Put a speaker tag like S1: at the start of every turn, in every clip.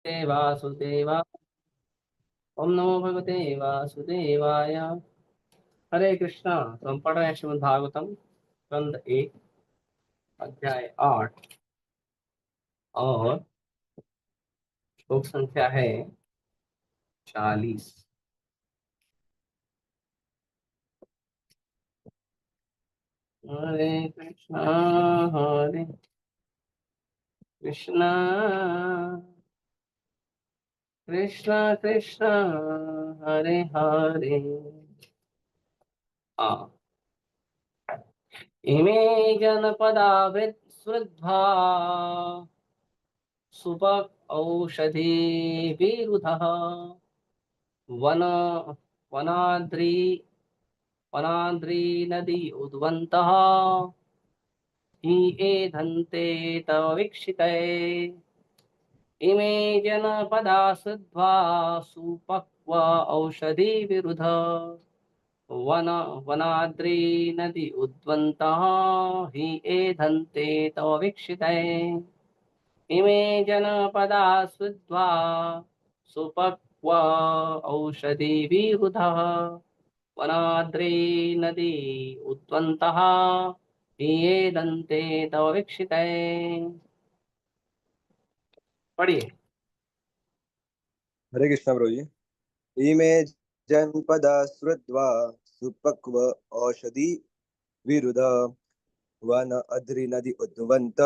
S1: वासुदेवा। ओम नमो भगवते वासुदेवाय। हरे कृष्णा। तो हम पढ़ रहे हैं श्रीमद् भागवतम स्कंद 1 अध्याय 8 और श्लोक संख्या है 40। हरे कृष्णा हरे कृष्णा कृष्णा कृष्णा हरे हरे। आ इमे जनपदा वृद्ध्वा सुपक औषधि विरुधः वन वनाद्रि वनाद्रि नदी उद्वन्तः हि एधन्ते तव वीक्षिते। इमे जनपदा श्रुत्वा सुपक्व औषधि विरुध वन वनाद्रि नदी उद्वन्तः हि एधन्ते तव वीक्षिते। इमे जनपदा श्रुत्वा सुपक्व औषधि विरुधः वनाद्रि नदी उद्वन्तः ये दन्ते तव वीक्षिते। पढ़िए।
S2: हरे कृष्णा प्रभु जी। इमे जनपदा श्रुत्वा सुपक्व औषधि विरुध वन अद्रि नदी उद्वंत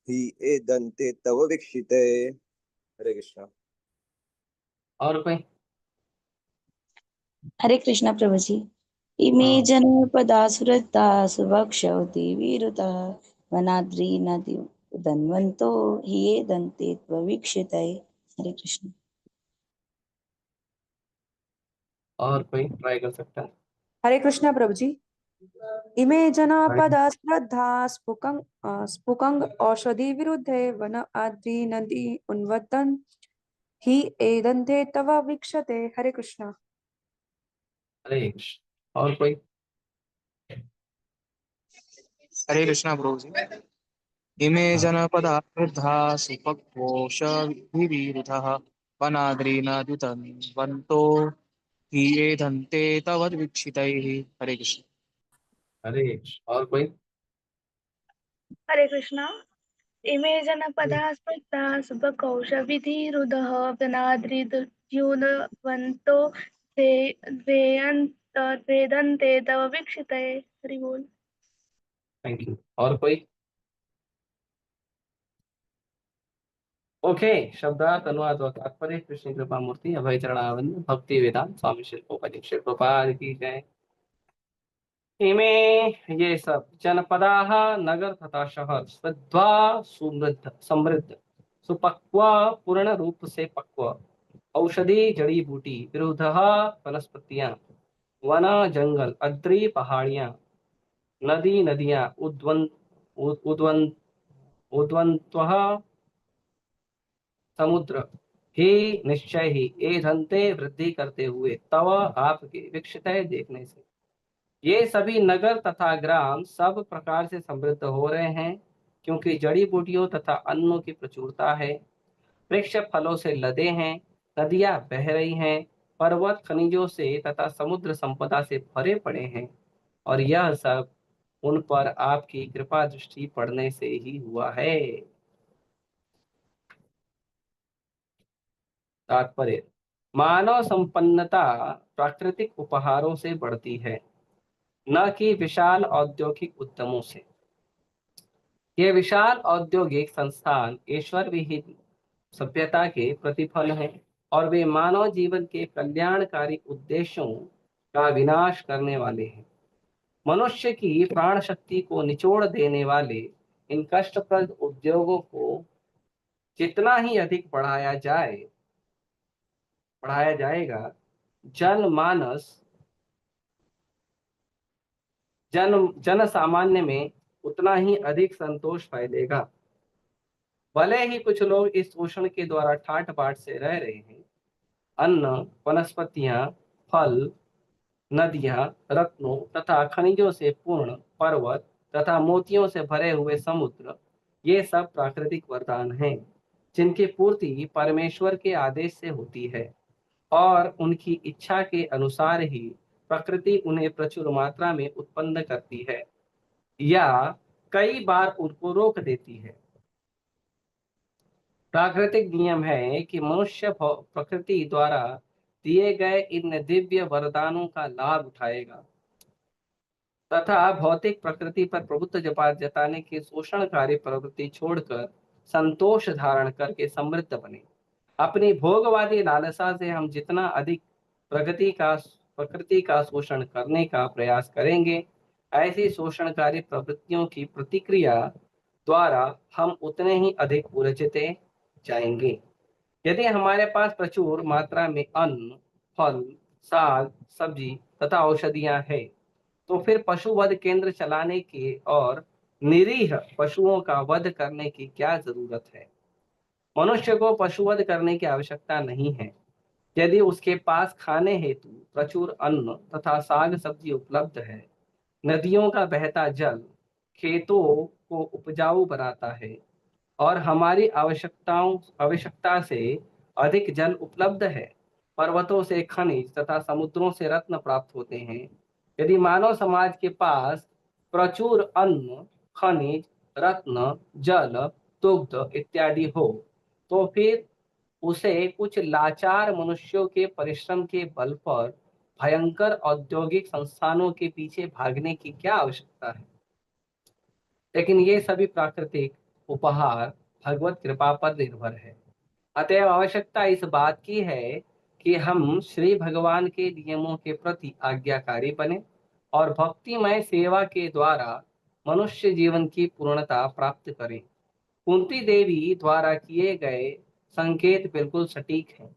S2: हि एदन्ते तव वीक्षिते। हरे कृष्णा।
S1: और कोई?
S3: हरे कृष्णा प्रभु जी। इमे जनपदा श्रुता सुभक्षौति विरुतः वनाद्रि नदी उदन्वन्तो हि दन्ते त्ववीक्षितये। हरे कृष्ण।
S1: और कोई ट्राई कर सकता है?
S4: हरे कृष्णा प्रभु जी। इमे जनपदा श्रद्धा स्पुकंग औषधि विरुद्धे वन आद्रि नदी उन्वतन ही एदन्ते तव वीक्षते। हरे कृष्णा।
S1: हरे कृष्ण। और कोई?
S5: हरे कृष्णा प्रभु जी। इमे जनपदा वृद्धा सुपक्वोषविरुधः वनाद्रीनादुतन्वन्तो हि एधन्ते तव वीक्षितैः। हरे कृष्ण।
S1: हरे कृष्ण। और कोई?
S6: हरे कृष्णा। इमे जनपदा स्मृता सुबकौशविधिरुदः वनाद्रिद्युन्वन्तो वेदन्ते तव वीक्षिते। हरि बोल।
S1: Thank you. और कोई? ओके। शब्दार्थ अनुवाद व तात्पर्य। कृष्ण कृपा मूर्ति अभय चरणावंद भक्ति वेदांत स्वामी श्री प्रभुपाद की जय। इमे ये सब जनपदाः नगर तथा शहर श्रद्धा समृद्ध समृद्ध सुपक्व पूर्ण रूप से पक्व औषधि जड़ी बूटी विरुद्ध वनस्पतियां वन जंगल अद्री पहाड़ियां नदी नदियां उद्वंत उद्वंत्वः समुद्र ही निश्चय ही ए धनते वृद्धि करते हुए तव आपके वीक्षित देखने से ये सभी नगर तथा ग्राम सब प्रकार से समृद्ध हो रहे हैं, क्योंकि जड़ी बूटियों तथा अन्नों की प्रचुरता है। वृक्ष फलों से लदे हैं, नदियां बह रही हैं, पर्वत खनिजों से तथा समुद्र संपदा से भरे पड़े हैं, और यह सब उन पर आपकी कृपा दृष्टि पड़ने से ही हुआ है। तात्पर्य। मानव संपन्नता प्राकृतिक उपहारों से बढ़ती है, न कि विशाल औद्योगिक उद्यमों से। ये विशाल औद्योगिक संस्थान ईश्वर विहीन सभ्यता के प्रतिफल हैं, और वे मानव जीवन के कल्याणकारी उद्देश्यों का विनाश करने वाले हैं। मनुष्य की प्राण शक्ति को निचोड़ देने वाले इन कष्टप्रद उद्योगों को जितना ही अधिक बढ़ाया जाएगा, जनमानस जन सामान्य में उतना ही अधिक संतोष फैलेगा। भले ही कुछ लोग इस शोषण के द्वारा ठाट बाट से रह रहे हैं, अन्न, वनस्पतियां, फल, नदियां, रत्नों तथा खनिजों से पूर्ण पर्वत तथा मोतियों से भरे हुए समुद्र, ये सब प्राकृतिक वरदान हैं। जिनकी पूर्ति परमेश्वर के आदेश से होती है और उनकी इच्छा के अनुसार ही प्रकृति उन्हें प्रचुर मात्रा में उत्पन्न करती है या कई बार उनको रोक देती है। प्राकृतिक नियम है कि मनुष्य प्रकृति द्वारा दिए गए इन दिव्य वरदानों का लाभ उठाएगा तथा भौतिक प्रकृति पर प्रभुत्व जताने की शोषणकारी प्रवृत्ति छोड़कर संतोष धारण करके समृद्ध बने। अपनी भोगवादी लालसा से हम जितना अधिक प्रकृति का शोषण करने का प्रयास करेंगे, ऐसी शोषणकारी प्रवृत्तियों की प्रतिक्रिया द्वारा हम उतने ही अधिक उलझते जाएंगे। यदि हमारे पास प्रचुर मात्रा में अन्न, फल, साग, सब्जी तथा औषधियां हैं, तो फिर पशु वध केंद्र चलाने की और निरीह पशुओं का वध करने की क्या जरूरत है। मनुष्य को पशुवध करने की आवश्यकता नहीं है। यदि उसके पास खाने हेतु प्रचुर अन्न तथा साग सब्जी उपलब्ध है, नदियों का बहता जल खेतों को उपजाऊ बनाता है और हमारी आवश्यकता से अधिक जल उपलब्ध है, पर्वतों से खनिज तथा समुद्रों से रत्न प्राप्त होते हैं। यदि मानव समाज के पास प्रचुर अन्न, खनिज, रत्न, जल, दुग्ध इत्यादि हो, तो फिर उसे कुछ लाचार मनुष्यों के परिश्रम के बल पर भयंकर औद्योगिक संस्थानों के पीछे भागने की क्या आवश्यकता है। लेकिन ये सभी प्राकृतिक उपहार भगवत कृपा पर निर्भर है। अतएव आवश्यकता इस बात की है कि हम श्री भगवान के नियमों के प्रति आज्ञाकारी बने और भक्तिमय सेवा के द्वारा मनुष्य जीवन की पूर्णता प्राप्त करें। कुंती देवी द्वारा किए गए संकेत बिल्कुल सटीक हैं।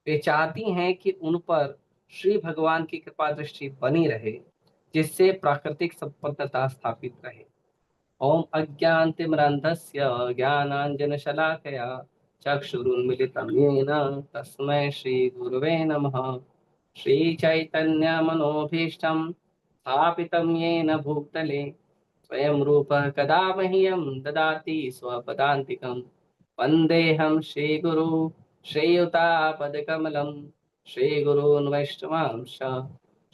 S1: वे चाहती हैं कि उन पर श्री भगवान की कृपा दृष्टि बनी रहे, जिससे प्राकृतिक संपन्नता स्थापित रहे। ओम अज्ञानतिमिरान्धस्य ज्ञानाञ्जनशलाकया चक्षुरुन्मिलितं येन तस्मै श्रीगुरवे नमः। श्रीचैतन्यमनोभीष्टं स्थापितं येन भूतले स्वयं रूपः कदा मह्यं ददाति स्वपदान्तिकं। वन्देऽहं श्रीगुरु श्रीयुतापदकमलं श्रीगुरून् वैष्णवांश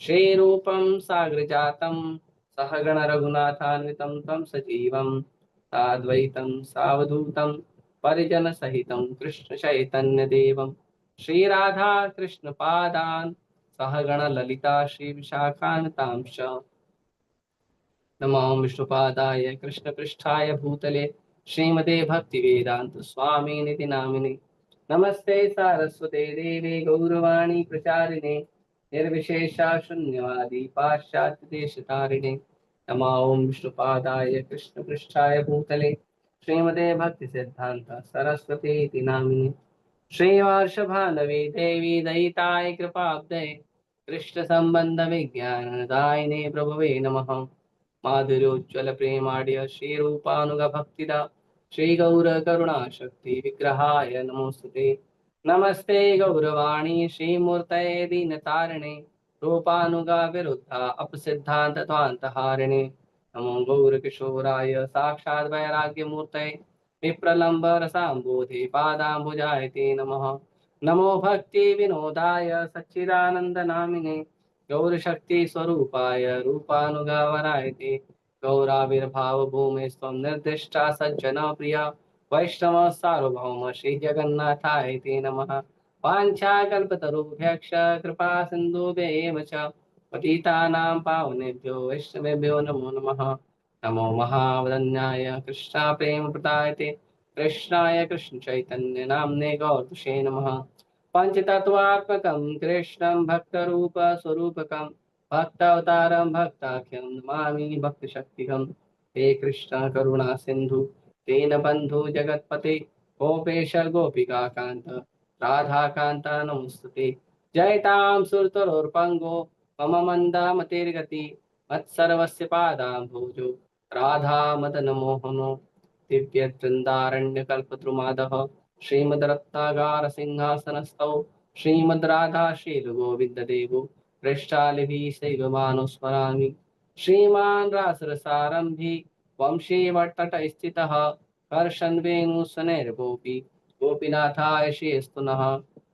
S1: श्रीरूपं साग्रजातं सहगण रघुनाथान्वितं तं सजीवं साद्वैतं सावधूतं परिजनसहितं कृष्णचैतन्यदेवं श्रीराधा कृष्णपादान् सहगण ललिता श्रीविशाखान्वितांश्च नमो विष्णुपादाय कृष्णपृष्ठाय भूतले श्रीमते भक्तिवेदांत स्वामिनिति नामिने। नमस्ते सारस्वते देवे गौरवाणी प्रचारिणे निर्विशेषा शून्यवादी पाश्चात्य देशतारिणे। नमो विष्णुपादाय कृष्णपृष्ठाय भूतले श्रीमते भक्ति सिद्धांत सरस्वती नामिने। श्रीवर्षभानवी देवी दयिताय कृपाब्दे कृष्ण संबंध विज्ञान दायिने प्रभवे नमः। माधुर्योज्वल प्रेमाढ्य श्रीरूपानुग भक्तिदा श्री गौर करुणा शक्ति विग्रहाय नमोस्तुते। नमस्ते गौरवाणी श्रीमूर्तये दीनतारिणे रूपानुगा विरुद्धा अपसिद्धांत ध्वान्तहारिणे। नमो गौरकिशोराय साक्षात् वैराग्यमूर्तये विप्रलम्ब रसाम्बोधे पादाम्बुजाय ते नमः। नमो भक्ति विनोदाय सच्चिदानंद नामिने गौरशक्ति स्वरूपाय रूपानुगावराय ते गौराविर्भाव भूमे स्वं निर्दिष्टा सज्जना प्रिया वैष्णव सार्वभौम श्री जगन्नाथाय ते नमः। वाञ्छाकल्पतरुभ्यश्च कृपा सिन्धुभ्येव च पतितानां पावनेभ्यो वैष्णवेभ्यो नमो नमः। नमो महावदन्याय कृष्णा प्रेम प्रदायते कृष्णाय कृष्ण चैतन्य नाम्ने गौरतुषे नमः। पंचतत्वात्मकं कृष्णं भक्तरूप स्वरूपकं भक्तावतारं भक्ताख्यं नमामि भक्तशक्तिकं। हे कृष्ण करुणा सिंधु दीनबन्धु जगत्पते गोपेश गोपिका कांत राधा कांत नमोस्तुते। जयतां सुरतरोर्पंगो मम मन्दामतिर्गति मत्सर्वस्य पादाम्भोजो राधा मदन मोहनो दिव्यवृन्दारण्यकल्पद्रुमादः श्रीमद्रत्नागार सिंहासनस्थौ श्रीमद्राधा शीलगोविन्ददेवो पृष्ठालिभिः शैवमानुस्मरामि। श्रीमान् रासरसारम्भी वंशीवट्टटस्थितः कर्षन् वेणुशनैर्गोपी गोपीनाथाय श्रीस्तु नः।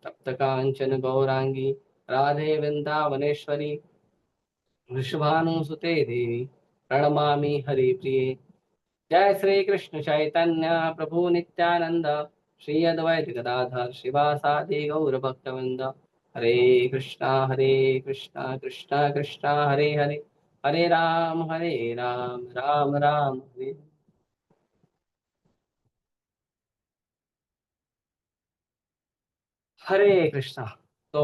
S1: तप्त कांचन गौरांगी राधे वृंदावनेश्वरी वृषभानुसुते देवी प्रणमामि हरिप्रिये। जय श्री कृष्ण चैतन्य प्रभु नित्यानंद श्री अद्वैत गदाधर शिवासादि गौर भक्तवृंद। हरे कृष्णा कृष्णा कृष्णा हरे हरे, हरे राम राम राम हरे। हरे कृष्णा। तो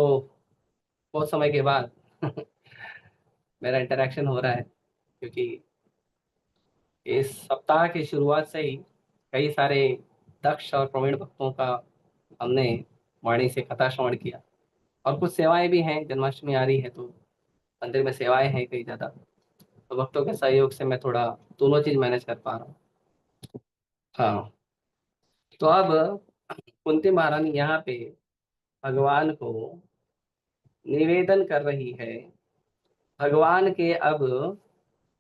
S1: बहुत समय के बाद मेरा इंटरेक्शन हो रहा है, क्योंकि इस सप्ताह की शुरुआत से ही कई सारे दक्ष और प्रवीण भक्तों का हमने वाणी से कथा श्रवण किया, और कुछ सेवाएं भी हैं। जन्माष्टमी आ रही है तो मंदिर में सेवाएं हैं कई ज़्यादा, तो भक्तों के सहयोग से मैं थोड़ा दोनों चीज मैनेज कर पा रहा हूँ। हाँ, तो अब कुंती महारानी यहाँ पे भगवान को निवेदन कर रही है। भगवान के अब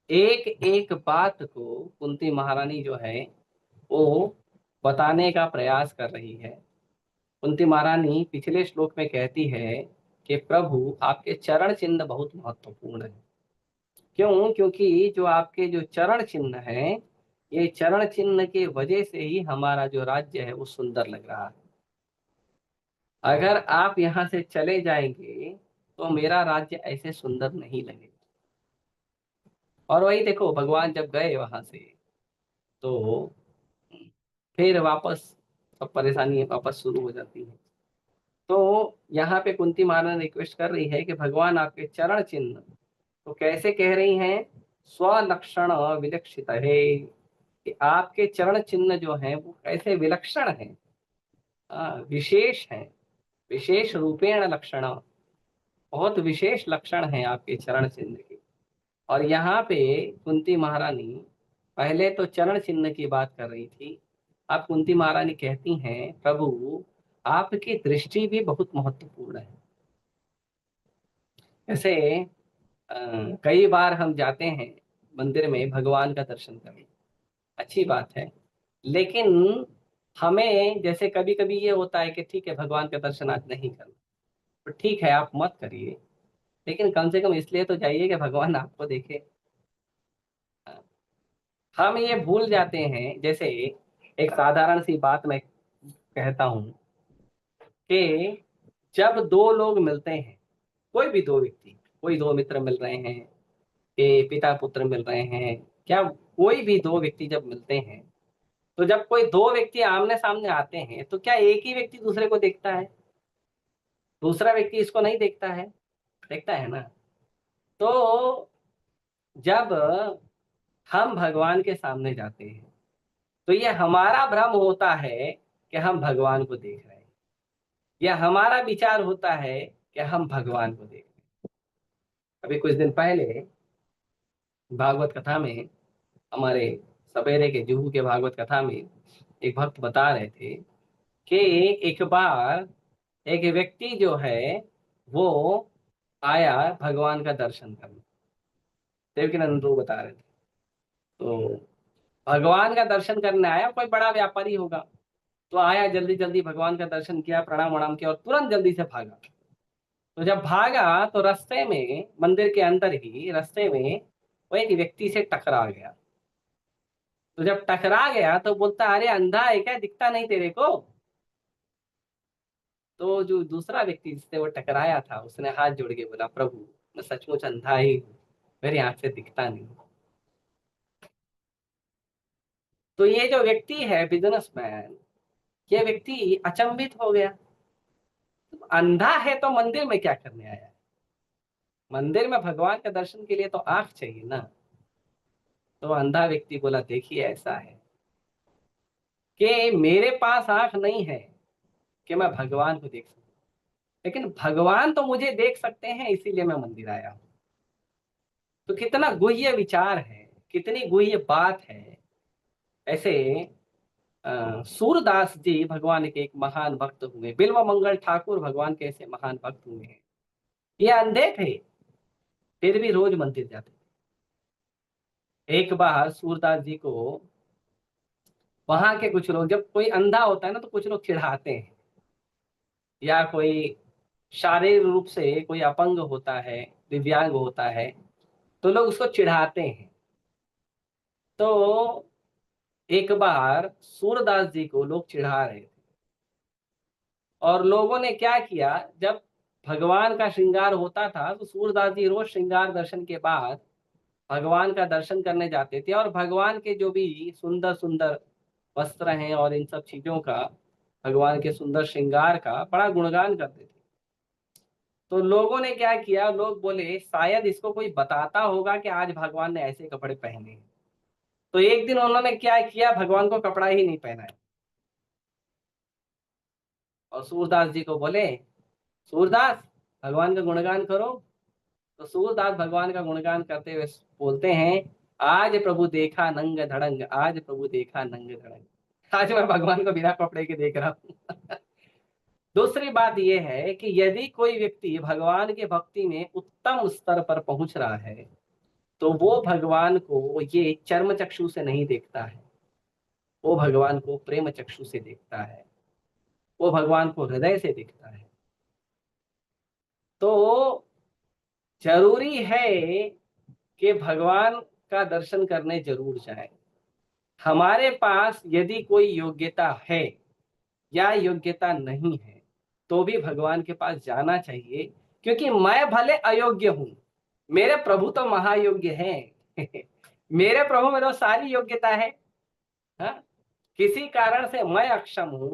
S1: एक एक बात को कुंती महारानी जो है वो बताने का प्रयास कर रही है। कुंती महारानी पिछले श्लोक में कहती है कि प्रभु आपके चरण चिन्ह बहुत महत्वपूर्ण है। क्यों? क्योंकि जो आपके जो चरण चिन्ह है, ये चरण चिन्ह के वजह से ही हमारा जो राज्य है वो सुंदर लग रहा है। अगर आप यहाँ से चले जाएंगे तो मेरा राज्य ऐसे सुंदर नहीं लगेगा। और वही देखो, भगवान जब गए वहां से तो फिर वापस सब परेशानी वापस शुरू हो जाती है। तो यहाँ पे कुंती महारानी रिक्वेस्ट कर रही है कि भगवान आपके चरण चिन्ह, तो कैसे कह रही हैं, स्वलक्षण विलक्षित है, कि आपके चरण चिन्ह जो हैं वो कैसे विलक्षण हैं, विशेष हैं, विशेष रूपेण लक्षण, बहुत विशेष लक्षण हैं आपके चरण चिन्ह के। और यहाँ पे कुंती महारानी पहले तो चरण चिन्ह की बात कर रही थी, अब कुंती महारानी कहती हैं प्रभु आपकी दृष्टि भी बहुत महत्वपूर्ण है। जैसे कई बार हम जाते हैं मंदिर में भगवान का दर्शन करने, अच्छी बात है, लेकिन हमें जैसे कभी कभी ये होता है कि ठीक है भगवान का दर्शन आज नहीं करना, तो ठीक है आप मत करिए, लेकिन कम से कम इसलिए तो जाइए कि भगवान आपको देखे। हम ये भूल जाते हैं। जैसे एक साधारण सी बात मैं कहता हूँ कि जब दो लोग मिलते हैं, कोई भी दो व्यक्ति, कोई दो मित्र मिल रहे हैं, कि पिता पुत्र मिल रहे हैं, क्या कोई भी दो व्यक्ति जब मिलते हैं, तो जब कोई दो व्यक्ति आमने सामने आते हैं तो क्या एक ही व्यक्ति दूसरे को देखता है? दूसरा व्यक्ति इसको नहीं देखता है, देखता है ना। तो जब हम भगवान के सामने जाते हैं तो ये हमारा भ्रम होता है कि हम भगवान को देख रहे हैं, या हमारा विचार होता है कि हम भगवान को देख रहे हैं। अभी कुछ दिन पहले भागवत कथा में, हमारे सवेरे के जुहू के भागवत कथा में एक भक्त बता रहे थे कि एक बार एक व्यक्ति जो है वो आया भगवान का दर्शन करने। देवकीनंद प्रभु बता रहे थे, तो भगवान का दर्शन करने आया, कोई बड़ा व्यापारी होगा, तो आया, जल्दी जल्दी भगवान का दर्शन किया, प्रणाम वणाम किया और तुरंत जल्दी से भागा। तो जब भागा तो रास्ते में, मंदिर के अंदर ही रास्ते में वो एक व्यक्ति से टकरा गया। तो जब टकरा गया तो बोलता अरे अंधा है क्या, दिखता नहीं तेरे को? तो जो दूसरा व्यक्ति जिससे वो टकराया था उसने हाथ जोड़ के बोला प्रभु मैं सचमुच अंधा ही हूँ, मेरी आंख से दिखता नहीं। तो ये जो व्यक्ति है बिजनेसमैन, ये व्यक्ति अचंभित हो गया, अंधा है तो मंदिर में क्या करने आया है? मंदिर में भगवान के दर्शन के लिए तो आंख चाहिए ना। तो अंधा व्यक्ति बोला देखिए ऐसा है कि मेरे पास आंख नहीं है कि मैं भगवान को देख सकूं, लेकिन भगवान तो मुझे देख सकते हैं, इसीलिए मैं मंदिर आया हूं। तो कितना गुह्य विचार है, कितनी गुह्य बात है। ऐसे सूरदास जी भगवान के एक महान भक्त हुए, बिल्व मंगल ठाकुर भगवान के ऐसे महान भक्त हुए हैं। ये अंधे थे फिर भी रोज मंदिर जाते थे। एक बार सूरदास जी को वहां के कुछ लोग, जब कोई अंधा होता है ना तो कुछ लोग चिढ़ाते हैं, या कोई शारीरिक रूप से कोई अपंग होता है, दिव्यांग होता है, तो लोग उसको चिढ़ाते हैं। तो एक बार सूरदास जी को लोग चिढ़ा रहे थे, और लोगों ने क्या किया, जब भगवान का श्रृंगार होता था तो सूरदास जी रोज श्रृंगार दर्शन के बाद भगवान का दर्शन करने जाते थे, और भगवान के जो भी सुंदर सुंदर वस्त्र हैं और इन सब चीजों का, भगवान के सुंदर श्रृंगार का बड़ा गुणगान करते थे। तो लोगों ने क्या किया, लोग बोले शायद इसको कोई बताता होगा कि आज भगवान ने ऐसे कपड़े पहने हैं। तो एक दिन उन्होंने क्या किया, भगवान को कपड़ा ही नहीं पहनाया, और सूरदास जी को बोले, सूरदास भगवान का गुणगान करो। तो सूरदास भगवान का गुणगान करते हुए बोलते हैं, आज प्रभु देखा नंग धड़ंग, आज प्रभु देखा नंग धड़ंग, आज मैं भगवान को बिना कपड़े के देख रहा हूँ। दूसरी बात यह है कि यदि कोई व्यक्ति भगवान के भक्ति में उत्तम स्तर पर पहुंच रहा है तो वो भगवान को ये चर्म चक्षु से नहीं देखता है, वो भगवान को प्रेम चक्षु से देखता है, वो भगवान को हृदय से देखता है। तो जरूरी है कि भगवान का दर्शन करने जरूर जाए। हमारे पास यदि कोई योग्यता है या योग्यता नहीं है तो भी भगवान के पास जाना चाहिए, क्योंकि मैं भले अयोग्य हूं, मेरे प्रभु तो महायोग्य हैं। मेरे प्रभु में तो सारी योग्यता है। हाँ? किसी कारण से मैं अक्षम हूं,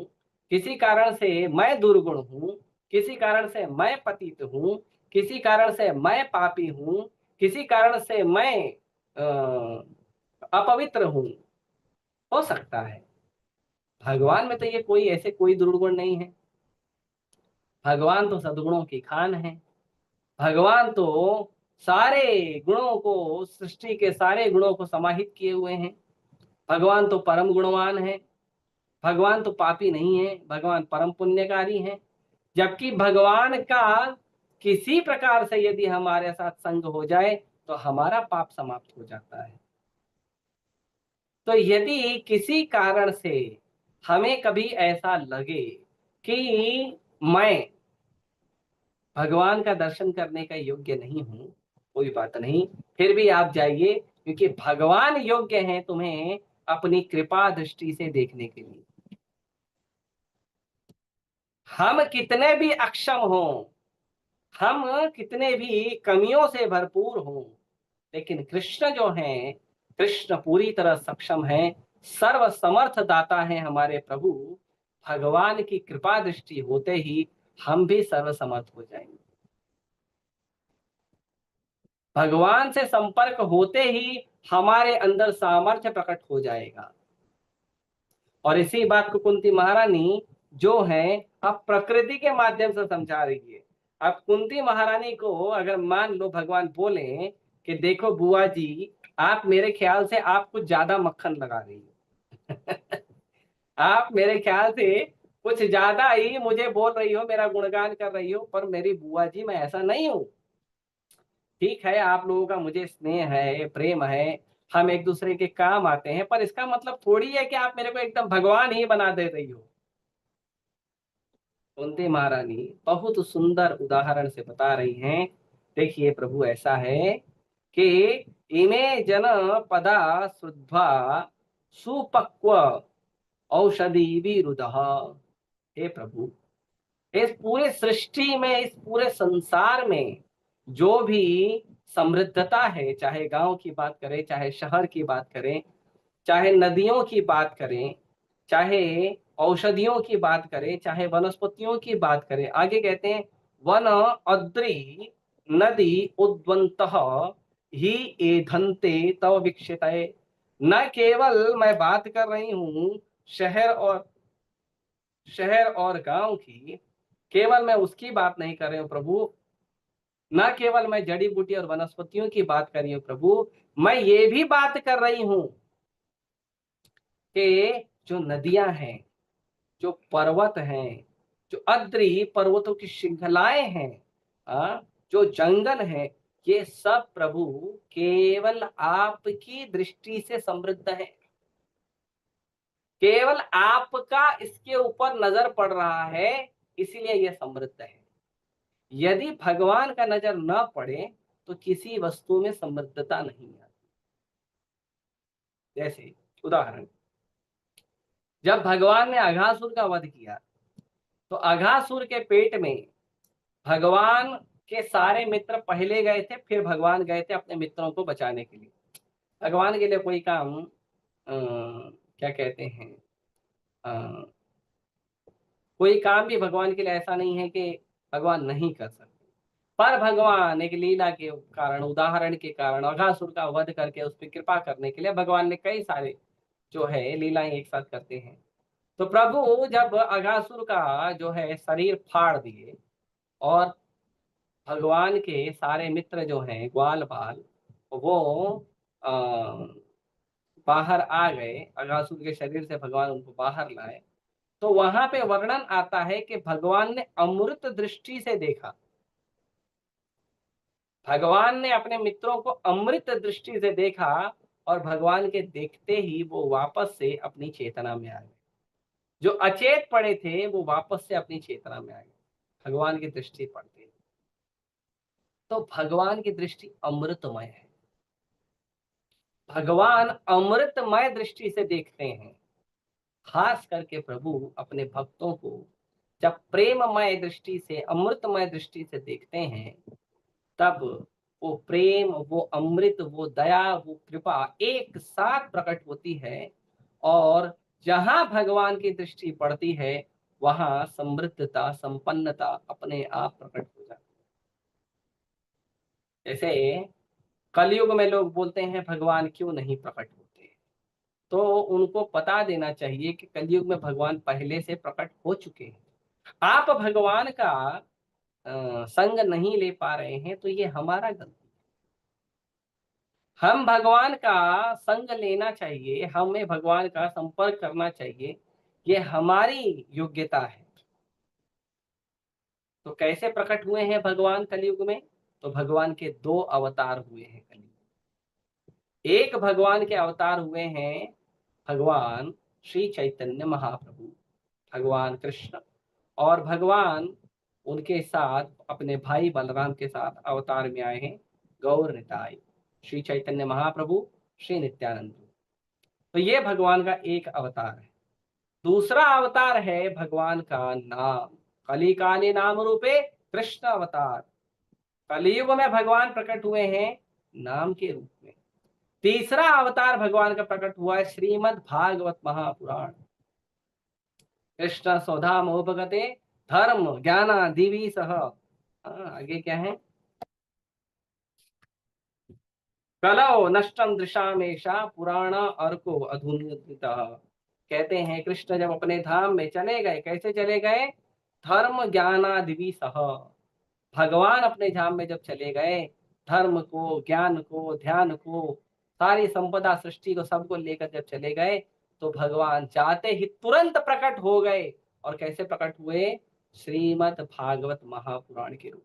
S1: किसी कारण से मैं दुर्गुण हूं, किसी कारण से मैं पतित हूं, किसी कारण से मैं पापी हूं, किसी कारण से मैं अपवित्र हूं, हो सकता है। भगवान में तो ये कोई ऐसे कोई दुर्गुण नहीं है। भगवान तो सद्गुणों की खान है। भगवान तो सारे गुणों को, सृष्टि के सारे गुणों को समाहित किए हुए हैं। भगवान तो परम गुणवान है। भगवान तो पापी नहीं है, भगवान परम पुण्यकारी है। जबकि भगवान का किसी प्रकार से यदि हमारे साथ संग हो जाए तो हमारा पाप समाप्त हो जाता है। तो यदि किसी कारण से हमें कभी ऐसा लगे कि मैं भगवान का दर्शन करने का योग्य नहीं हूं, कोई बात नहीं, फिर भी आप जाइए, क्योंकि भगवान योग्य हैं तुम्हें अपनी कृपा दृष्टि से देखने के लिए। हम कितने भी अक्षम हों, हम कितने भी कमियों से भरपूर हों, लेकिन कृष्ण जो हैं, कृष्ण पूरी तरह सक्षम हैं, सर्व समर्थ दाता हैं हमारे प्रभु। भगवान की कृपा दृष्टि होते ही हम भी सर्व समर्थ हो जाएंगे। भगवान से संपर्क होते ही हमारे अंदर सामर्थ्य प्रकट हो जाएगा। और इसी बात को कुंती महारानी जो है अब प्रकृति के माध्यम से समझा रही है। अब कुंती महारानी को अगर मान लो भगवान बोले कि देखो बुआ जी, आप मेरे ख्याल से आप कुछ ज्यादा मक्खन लगा रही हो। आप मेरे ख्याल से कुछ ज्यादा ही मुझे बोल रही हो, मेरा गुणगान कर रही हो, पर मेरी बुआ जी मैं ऐसा नहीं हूं। ठीक है, आप लोगों का मुझे स्नेह है, प्रेम है, हम एक दूसरे के काम आते हैं, पर इसका मतलब थोड़ी है कि आप मेरे को एकदम भगवान ही बना दे रही हो। कुंती महारानी बहुत सुंदर उदाहरण से बता रही हैं। देखिए प्रभु ऐसा है कि इमे जन पदा श्रुत्वा सुपक्व औषधि विरुदः। हे प्रभु, इस पूरे सृष्टि में, इस पूरे संसार में जो भी समृद्धता है, चाहे गांव की बात करें, चाहे शहर की बात करें, चाहे नदियों की बात करें, चाहे औषधियों की बात करें, चाहे वनस्पतियों की बात करें, आगे कहते हैं वन अद्रि नदी उद्वंतः ही एधन्ते तव वीक्षितये। न केवल मैं बात कर रही हूं शहर और गांव की, केवल मैं उसकी बात नहीं कर रही हूं प्रभु, न केवल मैं जड़ी बूटी और वनस्पतियों की बात कर रही हूं प्रभु, मैं ये भी बात कर रही हूं कि जो नदियां हैं, जो पर्वत हैं, जो अद्रि पर्वतों की श्रृंखलाएं हैं, जो जंगल हैं, ये सब प्रभु केवल आपकी दृष्टि से समृद्ध है। केवल आपका इसके ऊपर नजर पड़ रहा है, इसीलिए यह समृद्ध है। यदि भगवान का नजर न पड़े तो किसी वस्तु में समृद्धता नहीं आती। जैसे उदाहरण, जब भगवान ने अघासुर का वध किया तो अघासुर के पेट में भगवान के सारे मित्र पहले गए थे, फिर भगवान गए थे अपने मित्रों को बचाने के लिए। भगवान के लिए कोई काम क्या कहते हैं, अ, कोई काम भी भगवान के लिए ऐसा नहीं है कि भगवान नहीं कर सकते। पर भगवान एक लीला के कारण, उदाहरण के कारण अघासुर का वध करके उस पर कृपा करने के लिए भगवान ने कई सारे जो है लीलाएं एक साथ करते हैं। तो प्रभु जब अघासुर का जो है शरीर फाड़ दिए और भगवान के सारे मित्र जो हैं ग्वाल बाल वो आ, बाहर आ गए, अघासुर के शरीर से भगवान उनको बाहर लाए, तो वहां पे वर्णन आता है कि भगवान ने अमृत दृष्टि से देखा। भगवान ने अपने मित्रों को अमृत दृष्टि से देखा और भगवान के देखते ही वो वापस से अपनी चेतना में आ गए। जो अचेत पड़े थे वो वापस से अपनी चेतना में आ गए भगवान की दृष्टि पड़ते ही। तो भगवान की दृष्टि अमृतमय है। भगवान अमृतमय दृष्टि से देखते हैं। खास करके प्रभु अपने भक्तों को जब प्रेममय दृष्टि से, अमृतमय दृष्टि से देखते हैं, तब वो प्रेम, वो अमृत, वो दया, वो कृपा एक साथ प्रकट होती है और जहां भगवान की दृष्टि पड़ती है वहां समृद्धता, संपन्नता अपने आप प्रकट हो जाती है। जैसे कलयुग में लोग बोलते हैं भगवान क्यों नहीं प्रकट होते, तो उनको पता देना चाहिए कि कलयुग में भगवान पहले से प्रकट हो चुके हैं। आप भगवान का संग नहीं ले पा रहे हैं तो ये हमारा गलती। हम भगवान का संग लेना चाहिए, हमें भगवान का संपर्क करना चाहिए, ये हमारी योग्यता है। तो कैसे प्रकट हुए हैं भगवान कलयुग में? तो भगवान के दो अवतार हुए हैं कलयुग। एक भगवान के अवतार हुए हैं भगवान श्री चैतन्य महाप्रभु, भगवान कृष्ण, और भगवान उनके साथ अपने भाई बलराम के साथ अवतार में आए हैं गौर निताई, श्री चैतन्य महाप्रभु, श्री नित्यानंद। तो ये भगवान का एक अवतार है। दूसरा अवतार है भगवान का नाम, कलिकाले नाम रूपे कृष्ण अवतार। कलयुग में भगवान प्रकट हुए हैं नाम के रूप में। तीसरा अवतार भगवान का प्रकट हुआ है श्रीमद् भागवत महापुराण। कृष्ण स्वधा मोपगते धर्म ज्ञाना दिवी सह। आगे क्या है? कलौ नष्टम दृशामेशा पुराण अर्को अधुनितः। कहते हैं कृष्ण जब अपने धाम में चले गए, कैसे चले गए? धर्म ज्ञानादिवी सह। भगवान अपने धाम में जब चले गए, धर्म को, ज्ञान को, ध्यान को, सारी संपदा सृष्टि को, सबको लेकर जब चले गए, तो भगवान जाते ही तुरंत प्रकट हो गए। और कैसे प्रकट हुए? श्रीमद् भागवत महापुराण के रूप।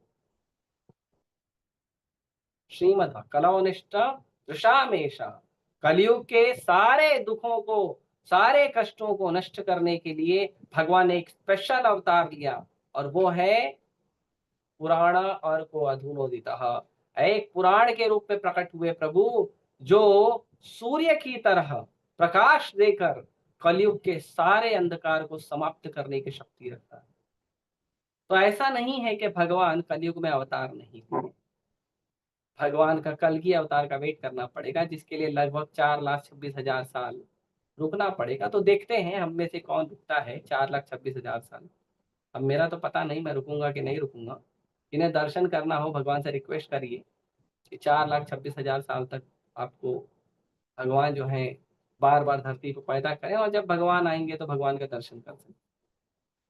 S1: श्रीमद् कलौनिष्ठ दृशामेशा। कलयुग के सारे दुखों को, सारे कष्टों को नष्ट करने के लिए भगवान ने एक स्पेशल अवतार लिया और वो है पुराण और को अधुनोदितः। एक पुराण के रूप में प्रकट हुए प्रभु, जो सूर्य की तरह प्रकाश देकर कलयुग के सारे अंधकार को समाप्त करने की शक्ति रखता है। तो ऐसा नहीं है कि भगवान कलयुग में अवतार नहीं हुए। भगवान का कल की अवतार का वेट करना पड़ेगा, जिसके लिए लगभग 4,26,000 साल रुकना पड़ेगा। तो देखते हैं हम में से कौन रुकता है 4,26,000 साल। अब मेरा तो पता नहीं मैं रुकूंगा कि नहीं रुकूंगा। इन्हें दर्शन करना हो, भगवान से रिक्वेस्ट करिए कि 4,26,000 साल तक आपको भगवान जो है बार बार धरती पर पैदा करें, और जब भगवान आएंगे तो भगवान का दर्शन कर सकते।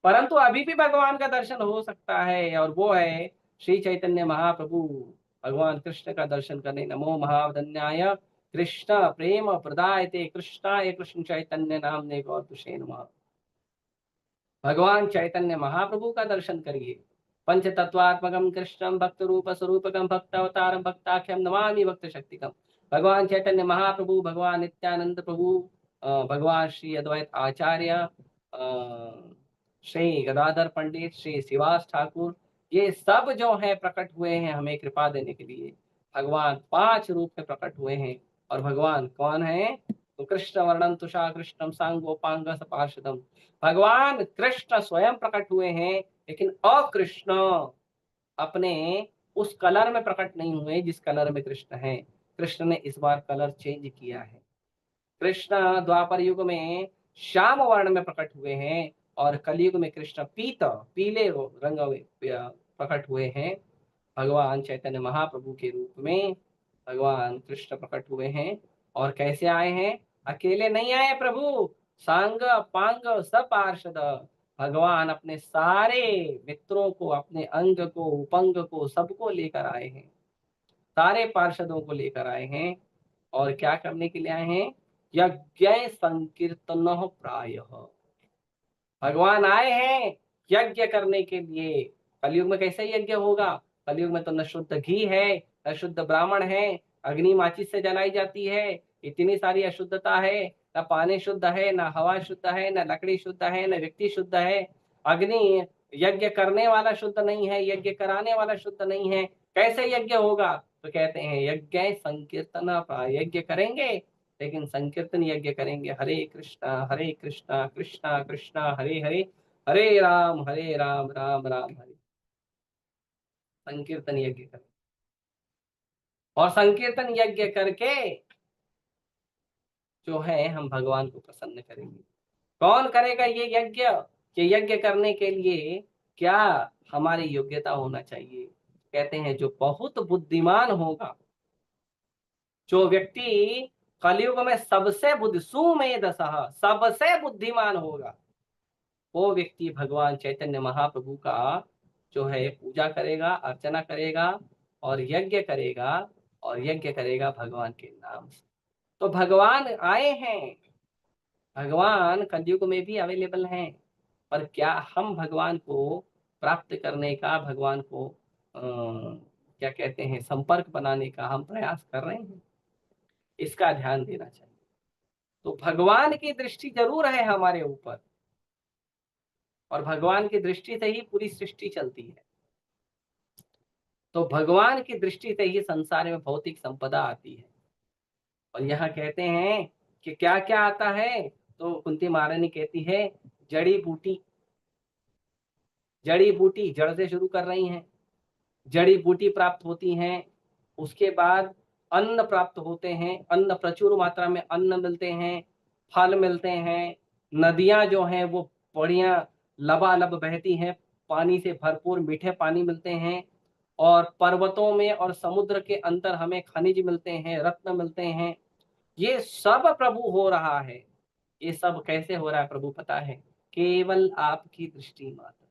S1: परंतु अभी भी भगवान का दर्शन हो सकता है, और वो है श्री चैतन्य महाप्रभु, भगवान कृष्ण का दर्शन करने। नमो महावदन्याय कृष्ण प्रेम प्रदायते कृष्णाय कृष्ण चैतन्य नामने गौतुषे नमः। भगवान चैतन्य महाप्रभु का दर्शन करिए। पंच तत्वात्मकम कृष्णम भक्त रूप स्वरूपकम भक्त अवतारम भक्ताख्यम नमामि भक्त शक्तिकम। भगवान चैतन्य महाप्रभु, भगवान नित्यानंद प्रभु, भगवान श्री अद्वैत आचार्य, श्री गदाधर पंडित, श्री शिवास ठाकुर, ये सब जो है प्रकट हुए हैं हमें कृपा देने के लिए। भगवान 5 रूप में प्रकट हुए हैं। और भगवान कौन है? तो कृष्ण वर्णम तुषा कृष्णम सांगोपांग पार्षदम। भगवान कृष्ण स्वयं प्रकट हुए हैं, लेकिन अकृष्ण अपने उस कलर में प्रकट नहीं हुए जिस कलर में कृष्ण है। कृष्ण ने इस बार कलर चेंज किया है। कृष्ण द्वापर युग में श्याम वर्ण में प्रकट हुए हैं और कलयुग में कृष्ण पीले रंग में प्रकट हुए हैं। भगवान चैतन्य महाप्रभु के रूप में भगवान कृष्ण प्रकट हुए हैं। और कैसे आए हैं? अकेले नहीं आए प्रभु, सांग पांग सब पार्षद। भगवान अपने सारे मित्रों को, अपने अंग को, उपंग को, सबको लेकर आए हैं। सारे पार्षदों को लेकर आए हैं। और क्या करने के लिए आए हैं? यज्ञ संकीर्तन प्रायः। भगवान आए हैं यज्ञ करने के लिए। कलयुग में कैसे यज्ञ होगा? कलयुग में तो न शुद्ध घी है, न शुद्ध ब्राह्मण है, अग्नि माचिस से जलाई जाती है, इतनी सारी अशुद्धता है। न पानी शुद्ध है, न हवा शुद्ध है, न लकड़ी शुद्ध है, न व्यक्ति शुद्ध है। अग्नि, यज्ञ करने वाला शुद्ध नहीं है, यज्ञ कराने वाला शुद्ध नहीं है। कैसे यज्ञ होगा? तो कहते हैं यज्ञ संकीर्तन। यज्ञ करेंगे लेकिन संकीर्तन यज्ञ करेंगे। हरे कृष्णा कृष्णा कृष्णा हरे हरे, हरे राम राम राम हरे। संकीर्तन यज्ञ करें और संकीर्तन यज्ञ करके जो है हम भगवान को प्रसन्न करेंगे। कौन करेगा ये यज्ञ? ये यज्ञ करने के लिए क्या हमारी योग्यता होना चाहिए? कहते हैं जो बहुत बुद्धिमान होगा, जो व्यक्ति कलयुग में सबसे सुमेधसः, सबसे बुद्धिमान होगा, वो व्यक्ति भगवान चैतन्य महाप्रभु का जो है पूजा करेगा, अर्चना करेगा और यज्ञ करेगा, और यज्ञ करेगा भगवान के नाम से। तो भगवान आए हैं, भगवान कलयुग में भी अवेलेबल हैं, पर क्या हम भगवान को प्राप्त करने का, भगवान को क्या कहते हैं, संपर्क बनाने का हम प्रयास कर रहे हैं? इसका ध्यान देना चाहिए। तो भगवान की दृष्टि जरूर है हमारे ऊपर, और भगवान की दृष्टि से ही पूरी सृष्टि चलती है। तो भगवान की दृष्टि से ही संसार में भौतिक संपदा आती है। और यहाँ कहते हैं कि क्या क्या आता है? तो कुंती महारानी कहती है जड़ी बूटी। जड़ी बूटी जड़ से शुरू कर रही हैं, जड़ी बूटी प्राप्त होती हैं। उसके बाद अन्न प्राप्त होते हैं, अन्न प्रचुर मात्रा में अन्न मिलते हैं, फल मिलते हैं। नदियां जो हैं वो बढ़िया लबालब बहती हैं, पानी से भरपूर मीठे पानी मिलते हैं। और पर्वतों में और समुद्र के अंदर हमें खनिज मिलते हैं, रत्न मिलते हैं। ये सब प्रभु हो रहा है। ये सब कैसे हो रहा है प्रभु पता है? केवल आपकी दृष्टि मात्र।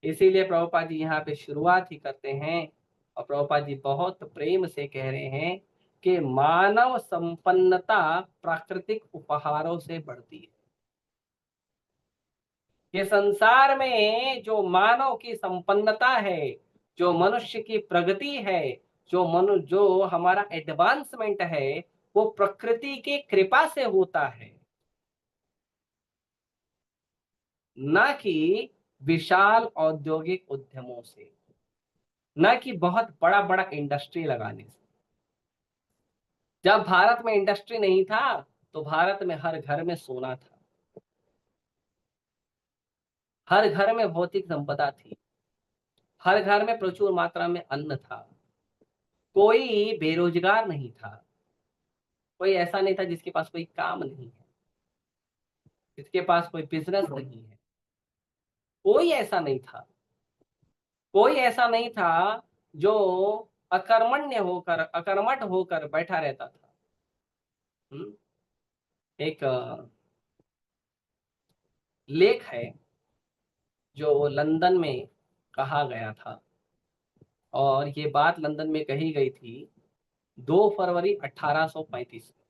S1: इसीलिए प्रभुपाद जी यहाँ पे शुरुआत ही करते हैं, और प्रभुपाद जी बहुत प्रेम से कह रहे हैं कि मानव संपन्नता प्राकृतिक उपहारों से बढ़ती है। ये संसार में जो मानव की संपन्नता है, जो मनुष्य की प्रगति है, जो हमारा एडवांसमेंट है, वो प्रकृति की कृपा से होता है, न कि विशाल औद्योगिक उद्यमों से, न कि बहुत बड़ा बड़ा इंडस्ट्री लगाने से। जब भारत में इंडस्ट्री नहीं था तो भारत में हर घर में सोना था, हर घर में भौतिक संपदा थी, हर घर में प्रचुर मात्रा में अन्न था, कोई बेरोजगार नहीं था, कोई ऐसा नहीं था जिसके पास कोई काम नहीं है, जिसके पास कोई बिजनेस नहीं है। कोई ऐसा नहीं था, कोई ऐसा नहीं था जो अकर्मठ होकर बैठा रहता था। एक लेख है जो लंदन में कहा गया था, और ये बात लंदन में कही गई थी 2 फरवरी 1835 में।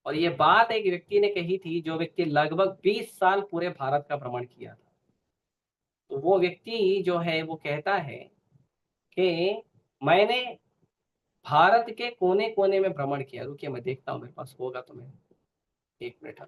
S1: और ये बात एक व्यक्ति ने कही थी जो व्यक्ति लगभग 20 साल पूरे भारत का भ्रमण किया था। तो वो व्यक्ति जो है वो कहता है कि मैंने भारत के कोने कोने में भ्रमण किया। रुकिए मैं देखता हूँ, मेरे पास होगा तो मैं, एक मिनट।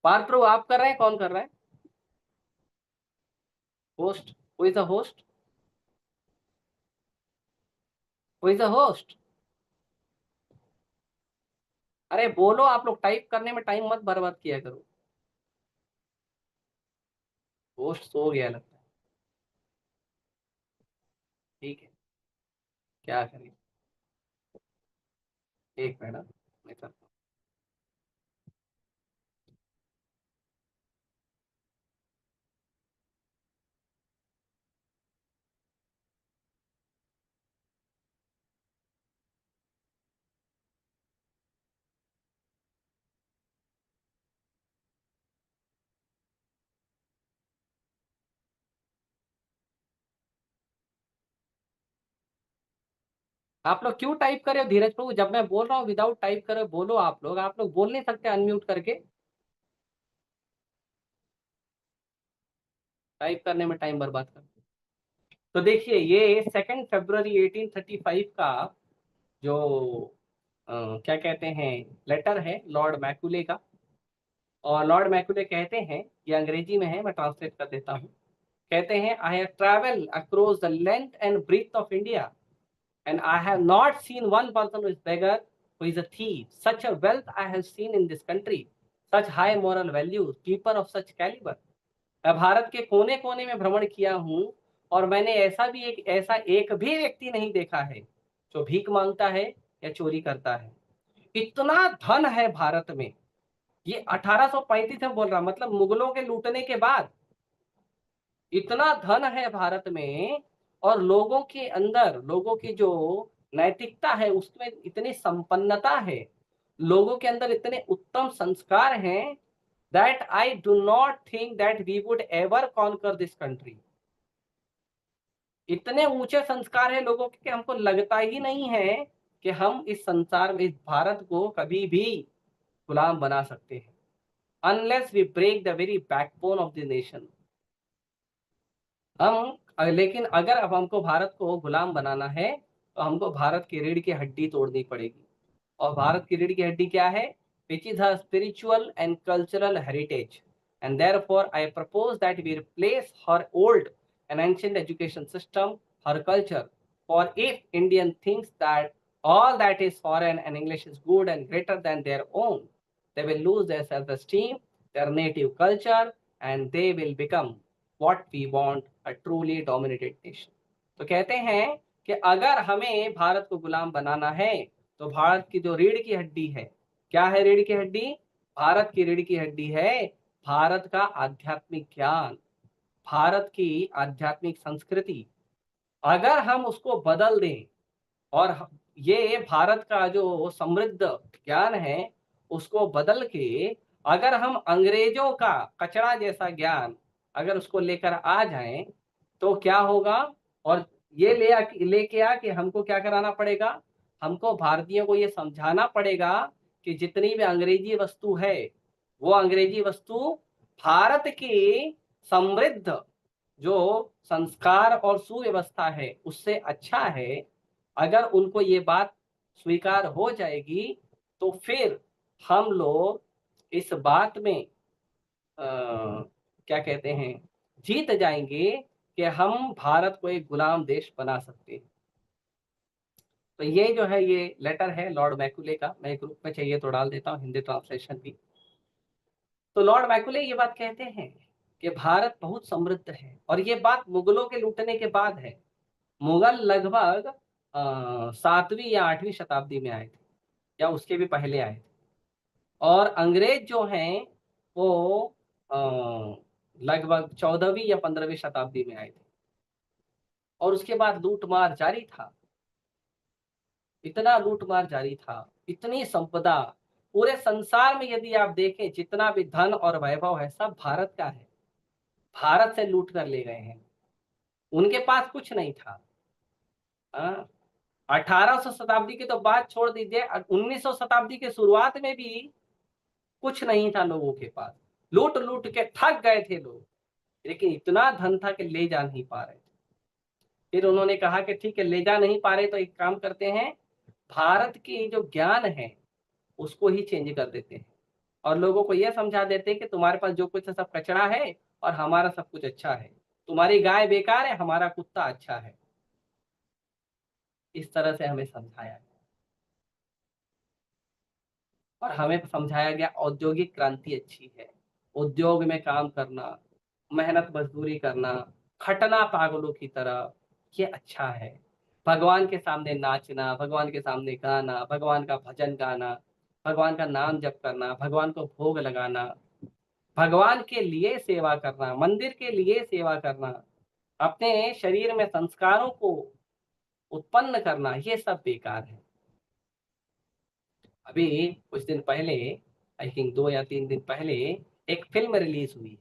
S1: पार्थ प्रभु आप कर रहे हैं, कौन कर रहा है? Host, who is the host? Who is the host? अरे बोलो, आप लोग टाइप करने में टाइम मत बर्बाद किया करो। होस्ट सो गया लगता है। ठीक है, क्या करें, एक मिनट मैं करता हूँ। आप लोग क्यों टाइप कर रहे हो धीरज प्रभु? जब मैं बोल रहा हूँ विदाउट टाइप करे बोलो। आप लोग बोल नहीं सकते अनम्यूट करके? टाइप करने में टाइम बर्बाद कर। तो देखिए, ये 2 फरवरी 1835 का जो क्या कहते हैं लेटर है लॉर्ड मैकुले का। और लॉर्ड मैकुले कहते हैं, ये अंग्रेजी में है, मैं ट्रांसलेट कर देता हूँ। कहते हैं, I have travel across the length and breadth of India and I have not seen one person who is beggar, who is a thief. Such a wealth I have seen in this country, such high moral values, people of such caliber. मैं भारत के कोने कोने में भ्रमण किया हूँ और मैंने ऐसा एक भी व्यक्ति नहीं देखा है जो भीख मांगता है या चोरी करता है। इतना धन है भारत में। ये 1835 में बोल रहा, मतलब मुगलों के लूटने के बाद इतना धन है भारत में। और लोगों के अंदर, लोगों की जो नैतिकता है उसमें इतनी संपन्नता है, लोगों के अंदर इतने उत्तम संस्कार हैं, that I do not think that we would ever conquer this country. इतने ऊंचे संस्कार है लोगों के कि हमको लगता ही नहीं है कि हम इस संसार में, इस भारत को कभी भी गुलाम बना सकते हैं, unless we break the very backbone of the nation. लेकिन अगर अब हमको भारत को गुलाम बनाना है तो हमको भारत की रीढ़ की हड्डी तोड़नी पड़ेगी। और भारत की रीढ़ की हड्डी क्या है? Which is her spiritual and cultural heritage, and therefore I propose that we replace her old and ancient education system, her culture. For if Indian thinks that all that is foreign and English is good and greater than their own, they will lose their self-esteem, their native culture, and they will become what we want, a truly dominated nation. तो कहते हैं कि अगर हमें भारत को गुलाम बनाना है तो भारत की जो रीढ़ की हड्डी है, क्या है रीढ़ की हड्डी? भारत की रीढ़ की हड्डी है भारत का आध्यात्मिक ज्ञान, भारत की आध्यात्मिक संस्कृति। अगर हम उसको बदल दें और ये भारत का जो समृद्ध ज्ञान है उसको बदल के अगर हम अंग्रेजों का कचरा जैसा ज्ञान अगर उसको लेकर आ जाएं तो क्या होगा? और ये लेके आ कि हमको क्या कराना पड़ेगा? हमको भारतीयों को ये समझाना पड़ेगा कि जितनी भी अंग्रेजी वस्तु है वो अंग्रेजी वस्तु भारत की समृद्ध जो संस्कार और सुव्यवस्था है उससे अच्छा है। अगर उनको ये बात स्वीकार हो जाएगी तो फिर हम लोग इस बात में क्या कहते हैं जीत जाएंगे कि हम भारत को एक गुलाम देश बना सकते हैं। तो ये जो है ये लेटर है लॉर्ड मैकुले का। मैं ग्रुप में चाहिए तो डाल देता हूँ हिंदी ट्रांसलेशन भी। तो लॉर्ड मैकुले ये बात कहते हैं कि भारत बहुत समृद्ध है और ये बात मुगलों के लूटने के बाद है। मुगल लगभग 7वीं या 8वीं शताब्दी में आए थे या उसके भी पहले आए थे। और अंग्रेज जो हैं वो लगभग 14वीं या 15वीं शताब्दी में आए थे, और उसके बाद लूटमार जारी था। इतना लूटमार जारी था, इतनी संपदा, पूरे संसार में यदि आप देखें जितना भी धन और वैभव है सब भारत का है, भारत से लूट कर ले गए हैं। उनके पास कुछ नहीं था। 1800 शताब्दी की तो बात छोड़ दीजिए, 1900 शताब्दी के शुरुआत में भी कुछ नहीं था लोगों के पास, लूट लूट के थक गए थे लोग, लेकिन इतना धन था कि ले जा नहीं पा रहे थे। फिर उन्होंने कहा कि ठीक है, ले जा नहीं पा रहे तो एक काम करते हैं, भारत की जो ज्ञान है उसको ही चेंज कर देते हैं, और लोगों को यह समझा देते हैं कि तुम्हारे पास जो कुछ है सब कचरा है और हमारा सब कुछ अच्छा है, तुम्हारी गाय बेकार है, हमारा कुत्ता अच्छा है। इस तरह से हमें समझाया गया, और हमें समझाया गया औद्योगिक क्रांति अच्छी है, उद्योग में काम करना, मेहनत मजदूरी करना, खटना पागलों की तरह, ये अच्छा है। भगवान के सामने नाचना, भगवान के सामने गाना, भगवान का भजन गाना, भगवान का नाम जप करना, भगवान को भोग लगाना, भगवान के लिए सेवा करना, मंदिर के लिए सेवा करना, अपने शरीर में संस्कारों को उत्पन्न करना, ये सब बेकार है। अभी कुछ दिन पहले, आई थिंक 2 या 3 दिन पहले, एक फिल्म रिलीज हुई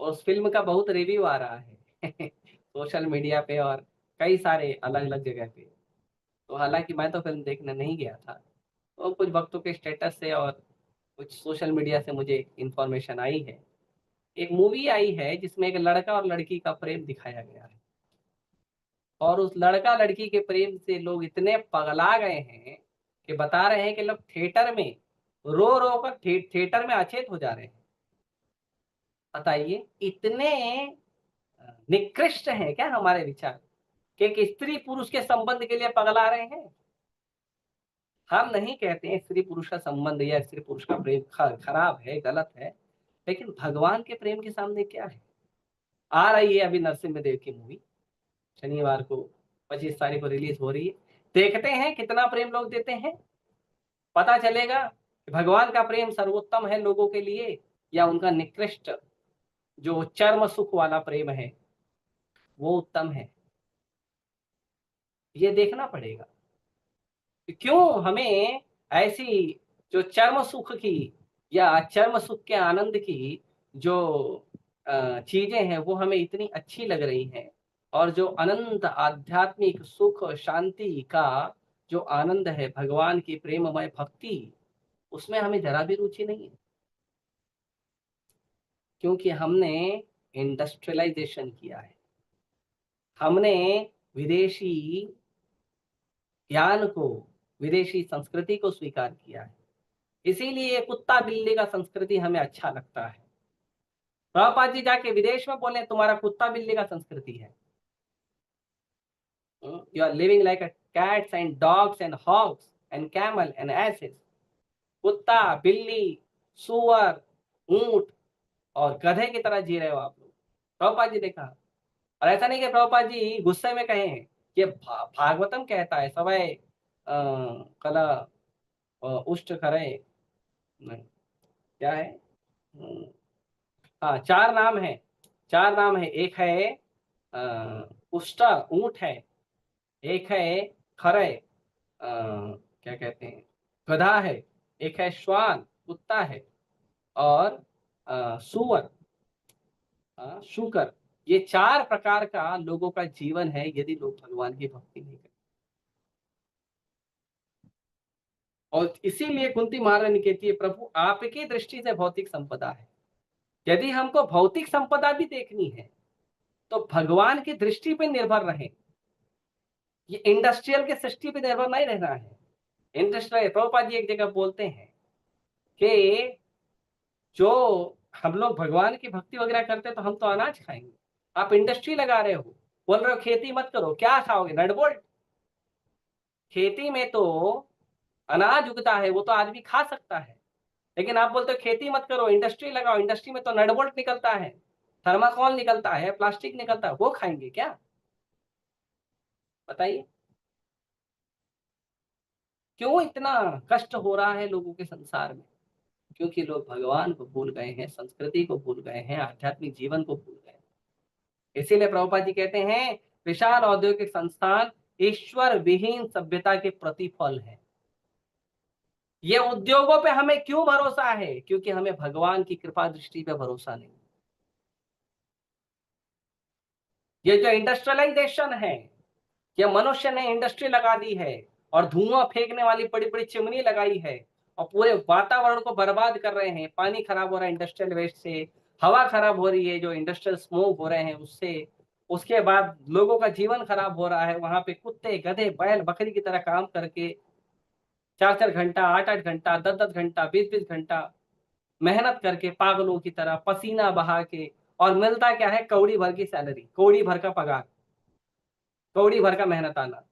S1: और उस फिल्म का बहुत रिव्यू आ रहा है सोशल मीडिया पे और कई सारे अलग अलग जगह पे। तो हालांकि मैं तो फिल्म देखने नहीं गया था, तो कुछ वक्तों के स्टेटस से और कुछ सोशल मीडिया से मुझे इंफॉर्मेशन आई है। एक मूवी आई है जिसमें एक लड़का और लड़की का प्रेम दिखाया गया है, और उस लड़का लड़की के प्रेम से लोग इतने पगला गए हैं कि बता रहे हैं कि लोग थिएटर में रो रो कर थिएटर में अचेत हो जा रहे हैं। बताइए, इतने निकृष्ट हैं क्या हमारे विचार कि एक स्त्री पुरुष के संबंध के लिए पगला रहे हैं। हम नहीं कहते हैं स्त्री पुरुष का संबंध या स्त्री पुरुष का प्रेम खराब है, गलत है, लेकिन भगवान के प्रेम के सामने क्या है। आ रही है अभी नरसिम्हा की मूवी, शनिवार को 25 तारीख को रिलीज हो रही है। देखते हैं कितना प्रेम लोग देते हैं, पता चलेगा कि भगवान का प्रेम सर्वोत्तम है लोगों के लिए, या उनका निकृष्ट जो चर्म सुख वाला प्रेम है वो उत्तम है। ये देखना पड़ेगा कि क्यों हमें ऐसी जो चर्म सुख की या चर्म सुख के आनंद की जो चीजें हैं वो हमें इतनी अच्छी लग रही हैं, और जो अनंत आध्यात्मिक सुख शांति का जो आनंद है भगवान की प्रेममय भक्ति, उसमें हमें जरा भी रुचि नहीं है। क्योंकि हमने इंडस्ट्रियलाइजेशन किया है, हमने विदेशी ज्ञान को, विदेशी संस्कृति को स्वीकार किया है। इसीलिए कुत्ता बिल्ली का संस्कृति हमें अच्छा लगता है। प्रभुपाद जी जाके विदेश में बोले तुम्हारा कुत्ता बिल्ली का संस्कृति है, you are living like cats and dogs and hogs and camel and asses. कुत्ता बिल्ली सुअर ऊंट और गधे की तरह जी रहे हो आप लोग। प्रभुपाद जी देखा, और ऐसा नहीं कि प्रभुपाद जी गुस्से में कहे हैं, ये भागवतम कहता है सवय कला उष्ट करे, नहीं, क्या है, हाँ 4 नाम है, 4 नाम है। एक है उष्टा ऊंट है, एक है खरय क्या कहते हैं गधा है, एक है श्वान कुत्ता है, और सुअर शूकर। ये 4 प्रकार का लोगों का जीवन है यदि लोग भगवान की भक्ति नहीं करते। और इसीलिए कुंती महारानी कहती है प्रभु आपकी दृष्टि से भौतिक संपदा है, यदि हमको भौतिक संपदा भी देखनी है तो भगवान की दृष्टि पे निर्भर रहे, ये इंडस्ट्रियल के सृष्टि पे निर्भर नहीं रहना है। इंडस्ट्रियल प्रभुपाद जी एक जगह बोलते हैं कि जो हम लोग भगवान की भक्ति वगैरह करते हैं तो हम तो अनाज खाएंगे, आप इंडस्ट्री लगा रहे हो, बोल रहे हो खेती मत करो, क्या खाओगे, नट बोल्ट। खेती में तो अनाज उगता है, वो तो आदमी खा सकता है, लेकिन आप बोलते हो खेती मत करो, इंडस्ट्री लगाओ, इंडस्ट्री में तो नट बोल्ट निकलता है, थर्माकोल निकलता है, प्लास्टिक निकलता है, वो खाएंगे क्या। बताइए क्यों इतना कष्ट हो रहा है लोगों के संसार में। क्योंकि लोग भगवान को भूल गए हैं, संस्कृति को भूल गए हैं, आध्यात्मिक जीवन को भूल गए हैं। इसीलिए प्रभुपाद जी कहते हैं विशाल औद्योगिक संस्थान ईश्वर विहीन सभ्यता के प्रतिफल है। ये उद्योगों पे हमें क्यों भरोसा है? क्योंकि हमें भगवान की कृपा दृष्टि पे भरोसा नहीं। ये जो इंडस्ट्रियलाइजेशन है, ये मनुष्य ने इंडस्ट्री लगा दी है और धुआं फेंकने वाली बड़ी बड़ी चिमनी लगाई है और पूरे वातावरण को बर्बाद कर रहे हैं। पानी खराब हो रहा है इंडस्ट्रियल वेस्ट से, हवा खराब हो रही है जो इंडस्ट्रियल स्मोक हो रहे हैं उससे, उसके बाद लोगों का जीवन खराब हो रहा है। वहां पे कुत्ते गधे बैल बकरी की तरह काम करके 4-4 घंटा 8-8 घंटा 10-10 घंटा 20-20 घंटा मेहनत करके पागलों की तरह पसीना बहा के, और मिलता क्या है? कौड़ी भर की सैलरी, कौड़ी भर का पगार, कौड़ी भर का मेहनत आना।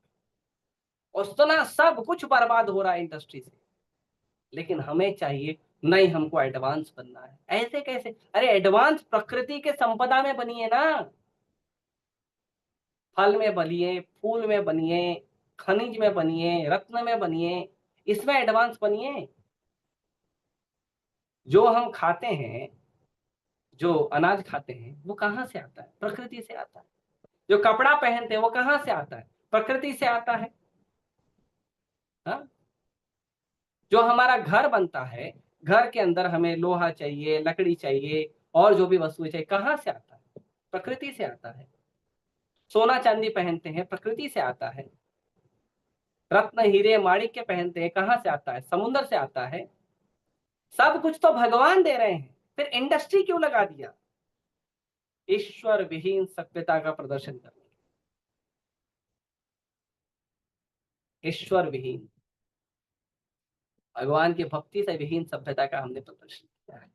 S1: उतना सब कुछ बर्बाद हो रहा है इंडस्ट्री से। लेकिन हमें चाहिए नहीं, हमको एडवांस बनना है। ऐसे कैसे? अरे एडवांस प्रकृति के संपदा में बनिए ना, फल में बनिए, फूल में बनिए, खनिज में बनिए, रत्न में बनिए, इसमें एडवांस बनिए। जो हम खाते हैं, जो अनाज खाते हैं, वो कहाँ से आता है? प्रकृति से आता है। जो कपड़ा पहनते हैं वो कहाँ से आता है? प्रकृति से आता है। हाँ? जो हमारा घर बनता है, घर के अंदर हमें लोहा चाहिए, लकड़ी चाहिए और जो भी वस्तुएं चाहिए, कहाँ से आता है? प्रकृति से आता है। सोना चांदी पहनते हैं, प्रकृति से आता है। रत्न हीरे माणिक्य पहनते हैं, कहाँ से आता है? समुद्र से आता है। सब कुछ तो भगवान दे रहे हैं, फिर इंडस्ट्री क्यों लगा दिया? ईश्वर विहीन सभ्यता का प्रदर्शन करने, ईश्वर विहीन, भगवान की भक्ति से विहीन सभ्यता का हमने प्रदर्शन किया है।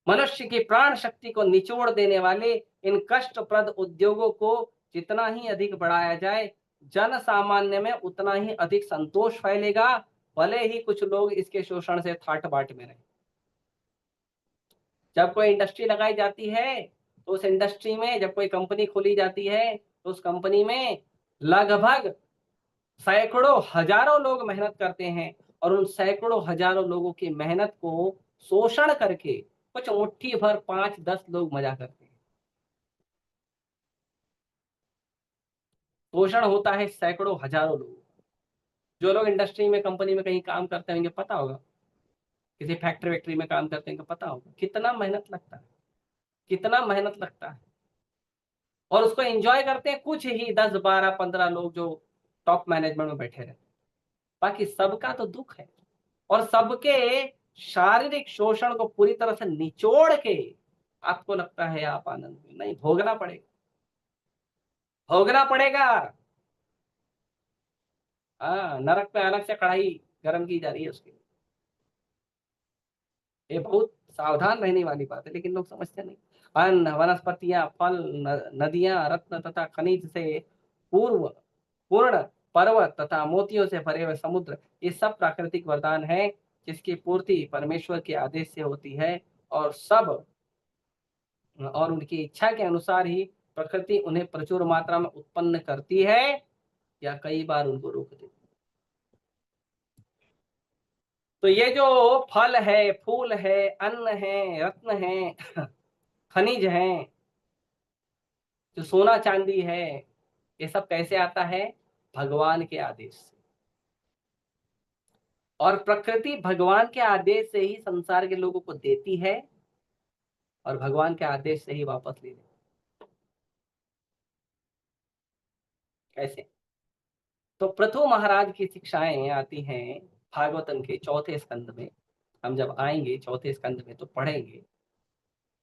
S1: मनुष्य की प्राण शक्ति को निचोड़ देने वाले इन कष्टप्रद उद्योगों को जितना ही अधिक बढ़ाया जाए, जन सामान्य में उतना ही अधिक संतोष फैलेगा, भले ही कुछ लोग इसके शोषण से ठाट बाट में रहे। जब कोई इंडस्ट्री लगाई जाती है तो उस इंडस्ट्री में, जब कोई कंपनी खोली जाती है तो उस कंपनी में लगभग सैकड़ों हजारों लोग मेहनत करते हैं और उन सैकड़ों हजारों लोगों की मेहनत को शोषण करके कुछ मुट्ठी भर 5-10 लोग मजा करते हैं। शोषण होता है सैकड़ों हजारों लोगों। जो लोग इंडस्ट्री में, कंपनी में कहीं काम करते होंगे, पता होगा, किसी फैक्ट्री वैक्ट्री में काम करते हैं, पता होगा कितना मेहनत लगता है, कितना मेहनत लगता है। और उसको एंजॉय करते हैं कुछ ही 10-12-15 लोग जो टॉप मैनेजमेंट में बैठे रहते हैं। बाकी सबका तो दुख है। और सबके शारीरिक शोषण को पूरी तरह से निचोड़ के आपको लगता है आप आनंद में, नहीं, भोगना पड़ेगा, भोगना पड़ेगा। हाँ, नरक में अलग से कढ़ाई गर्म की जा रही है उसकी। ये बहुत सावधान रहने वाली बात है, लेकिन लोग समझते नहीं। अन्न, वनस्पतियां, फल, नदियां, रत्न तथा खनिज से पूर्व पूर्ण पर्वत तथा मोतियों से भरे हुए समुद्र, ये सब प्राकृतिक वरदान है जिसकी पूर्ति परमेश्वर के आदेश से होती है। और उनकी इच्छा के अनुसार ही प्रकृति उन्हें प्रचुर मात्रा में उत्पन्न करती है या कई बार उनको रोक देती है। तो ये जो फल है, फूल है, अन्न है, रत्न है, खनिज है, जो सोना चांदी है, ये सब कैसे आता है? भगवान के आदेश से। और प्रकृति भगवान के आदेश से ही संसार के लोगों को देती है और भगवान के आदेश से ही वापस ले लेती है। कैसे? तो पृथु महाराज की शिक्षाएं आती हैं भागवतम के 4थे स्कंद में। हम जब आएंगे 4थे स्कंद में तो पढ़ेंगे।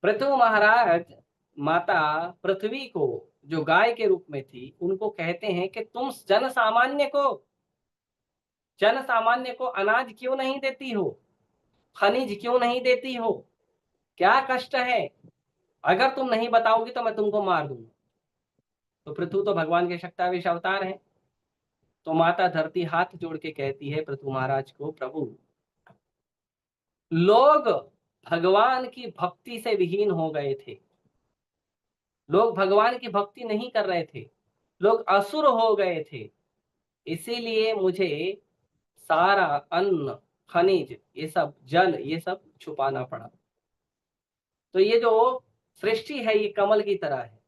S1: पृथु महाराज माता पृथ्वी को, जो गाय के रूप में थी, उनको कहते हैं कि तुम जन सामान्य को अनाज क्यों नहीं देती हो, खनिज क्यों नहीं देती हो, क्या कष्ट है? अगर तुम नहीं बताओगी तो मैं तुमको मार दूंगा। तो पृथु तो भगवान के शक्तावेश अवतार हैं। तो माता धरती हाथ जोड़ के कहती है पृथु महाराज को, प्रभु, लोग भगवान की भक्ति से विहीन हो गए थे, लोग भगवान की भक्ति नहीं कर रहे थे, लोग असुर हो गए थे, इसीलिए मुझे सारा अन्न, खनिज, ये सब जल, ये सब छुपाना पड़ा। तो ये जो सृष्टि है ये कमल की तरह है।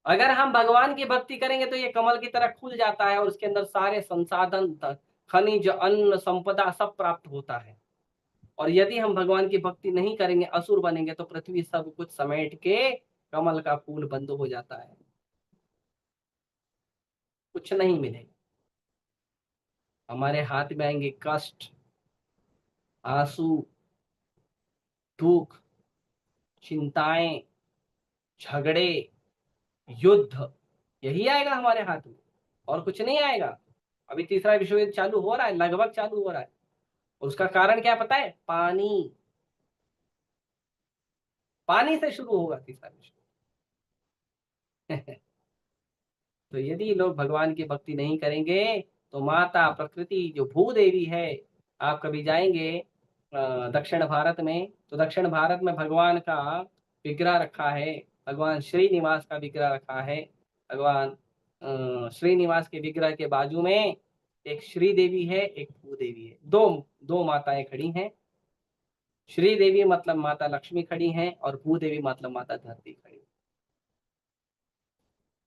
S1: अगर हम भगवान की भक्ति करेंगे तो ये कमल की तरह खुल जाता है और उसके अंदर सारे संसाधन, खनिज, अन्न, संपदा सब प्राप्त होता है। और यदि हम भगवान की भक्ति नहीं करेंगे, असुर बनेंगे, तो पृथ्वी सब कुछ समेट के कमल का फूल बंद हो जाता है, कुछ नहीं मिलेगा। हमारे हाथ में आएंगे कष्ट, आंसू, दुख, चिंताएं, झगड़े, युद्ध, यही आएगा हमारे हाथ में, और कुछ नहीं आएगा। अभी तीसरा विश्व युद्ध चालू हो रहा है, लगभग चालू हो रहा है। और उसका कारण क्या पता है? पानी। पानी से शुरू होगा तीसरा विश्व युद्ध। तो यदि लोग भगवान की भक्ति नहीं करेंगे तो माता प्रकृति जो भूदेवी है, आप कभी जाएंगे दक्षिण भारत में, तो दक्षिण भारत में भगवान का विग्रह रखा है, भगवान श्रीनिवास का विग्रह रखा है। भगवान श्रीनिवास के विग्रह के बाजू में एक श्री देवी है, एक भूदेवी है, दो दो माताएं खड़ी हैं। श्री देवी मतलब माता लक्ष्मी खड़ी हैं और भूदेवी मतलब माता धरती खड़ी है।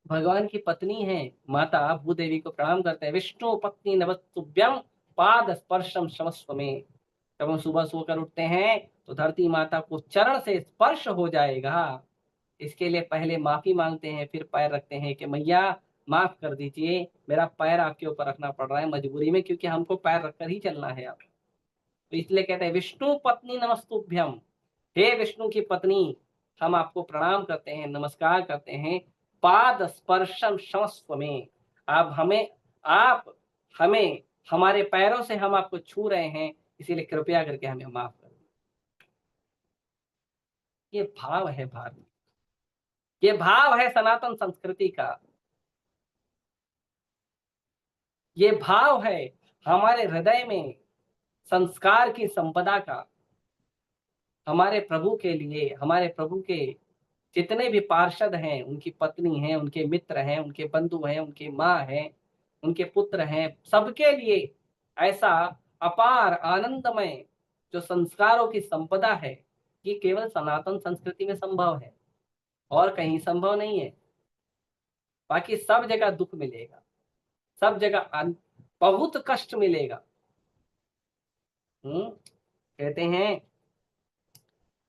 S1: भगवान की पत्नी है माता भूदेवी को प्रणाम करते हैं। विष्णु पत्नी नमस्तुभ्यं पाद स्पर्शम क्षमस्व में। जब हम सुबह सोकर उठते हैं तो धरती माता को चरण से स्पर्श हो जाएगा, इसके लिए पहले माफी मांगते हैं, फिर पैर रखते हैं कि मैया माफ कर दीजिए, मेरा पैर आपके ऊपर रखना पड़ रहा है मजबूरी में, क्योंकि हमको पैर रखकर ही चलना है आप। तो इसलिए कहते हैं विष्णु पत्नी नमस्तुभ्यम, हे विष्णु की पत्नी, हम आपको प्रणाम करते हैं, नमस्कार करते हैं। पाद स्पर्शम क्षमस्व में, आप हमें हमारे पैरों से हम आपको छू रहे हैं, इसीलिए कृपया करके हमें माफ कर दीजिए। ये भाव है भारत, ये भाव है सनातन संस्कृति का, ये भाव है हमारे हृदय में संस्कार की संपदा का। हमारे प्रभु के लिए, हमारे प्रभु के जितने भी पार्षद हैं, उनकी पत्नी हैं, उनके मित्र हैं, उनके बंधु हैं, उनकी माँ हैं, उनके पुत्र हैं, सबके लिए ऐसा अपार आनंदमय जो संस्कारों की संपदा है, ये केवल सनातन संस्कृति में संभव है और कहीं संभव नहीं है। बाकी सब जगह दुख मिलेगा, सब जगह बहुत कष्ट मिलेगा। कहते हैं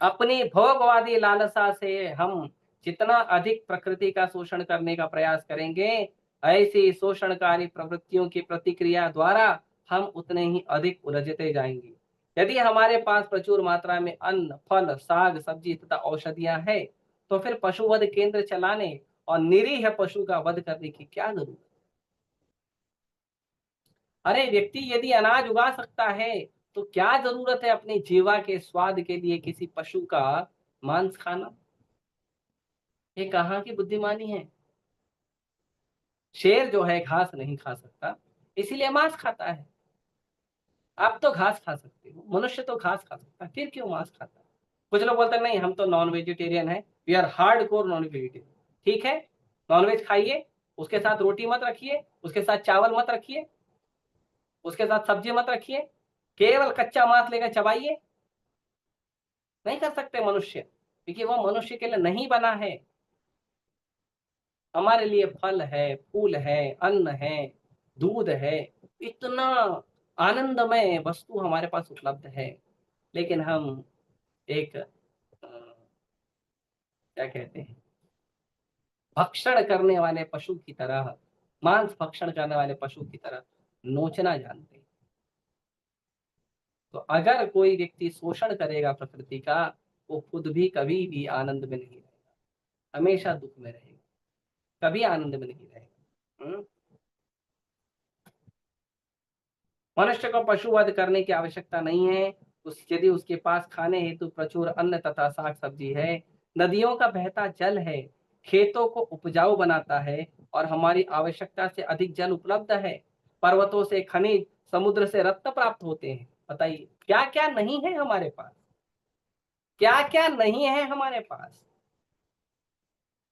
S1: अपनी भोगवादी लालसा से हम जितना अधिक प्रकृति का शोषण करने का प्रयास करेंगे, ऐसी शोषणकारी प्रवृत्तियों की प्रतिक्रिया द्वारा हम उतने ही अधिक उलझते जाएंगे। यदि हमारे पास प्रचुर मात्रा में अन्न, फल, साग, सब्जी तथा औषधियां हैं, तो फिर पशुवध केंद्र चलाने और निरीह पशु का वध करने की क्या जरूरत? अरे व्यक्ति यदि अनाज उगा सकता है तो क्या जरूरत है अपनी जीवा के स्वाद के लिए किसी पशु का मांस खाना? ये कहाँ की बुद्धिमानी है? शेर जो है घास नहीं खा सकता, इसीलिए मांस खाता है। आप तो घास खा सकते हो, मनुष्य तो घास खा सकता है, फिर क्यों मांस खाता है? कुछ लोग बोलते हैं नहीं हम तो नॉन वेजिटेरियन है, we are hard core non vegetarian. ठीक है, नॉनवेज खाइए, उसके साथ रोटी मत रखिए, उसके साथ चावल मत रखिए, उसके साथ सब्जी मत रखिए, केवल कच्चा मांस लेकर चबाइए। नहीं कर सकते मनुष्य, क्योंकि वो मनुष्य के लिए नहीं बना है। हमारे लिए फल है, फूल है, अन्न है, दूध है, इतना आनंदमय वस्तु हमारे पास उपलब्ध है, लेकिन हम एक क्या कहते हैं, भक्षण करने वाले पशु की तरह, मांस भक्षण करने वाले पशु की तरह नोचना जानते हैं। तो अगर कोई व्यक्ति शोषण करेगा प्रकृति का, वो खुद भी कभी भी आनंद में नहीं रहेगा, हमेशा दुख में रहेगा, कभी आनंद में नहीं रहेगा। मनुष्य को पशुवध करने की आवश्यकता नहीं है। यदि उसके पास खाने हेतु प्रचुर अन्न तथा साग सब्जी है, नदियों का बहता जल है, खेतों को उपजाऊ बनाता है और हमारी आवश्यकता से अधिक जल उपलब्ध है, पर्वतों से खनिज, समुद्र से रत्न प्राप्त होते हैं, बताइए क्या क्या नहीं है हमारे पास? क्या क्या नहीं है हमारे पास?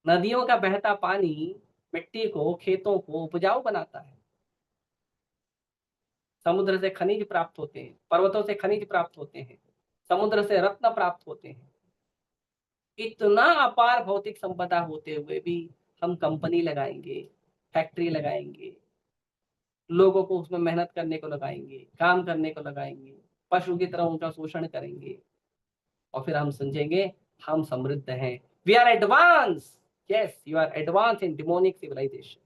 S1: नदियों का बहता पानी मिट्टी को, खेतों को उपजाऊ बनाता है, समुद्र से खनिज प्राप्त होते हैं, पर्वतों से खनिज प्राप्त होते हैं, समुद्र से रत्न प्राप्त होते हैं। इतना अपार भौतिक संपदा होते हुए भी हम कंपनी लगाएंगे, फैक्ट्री लगाएंगे, लोगों को उसमें मेहनत करने को लगाएंगे, काम करने को लगाएंगे, पशु की तरह उनका शोषण करेंगे, और फिर हम समझेंगे हम समृद्ध हैं। We are advance. Yes, you are advance in demonic civilization.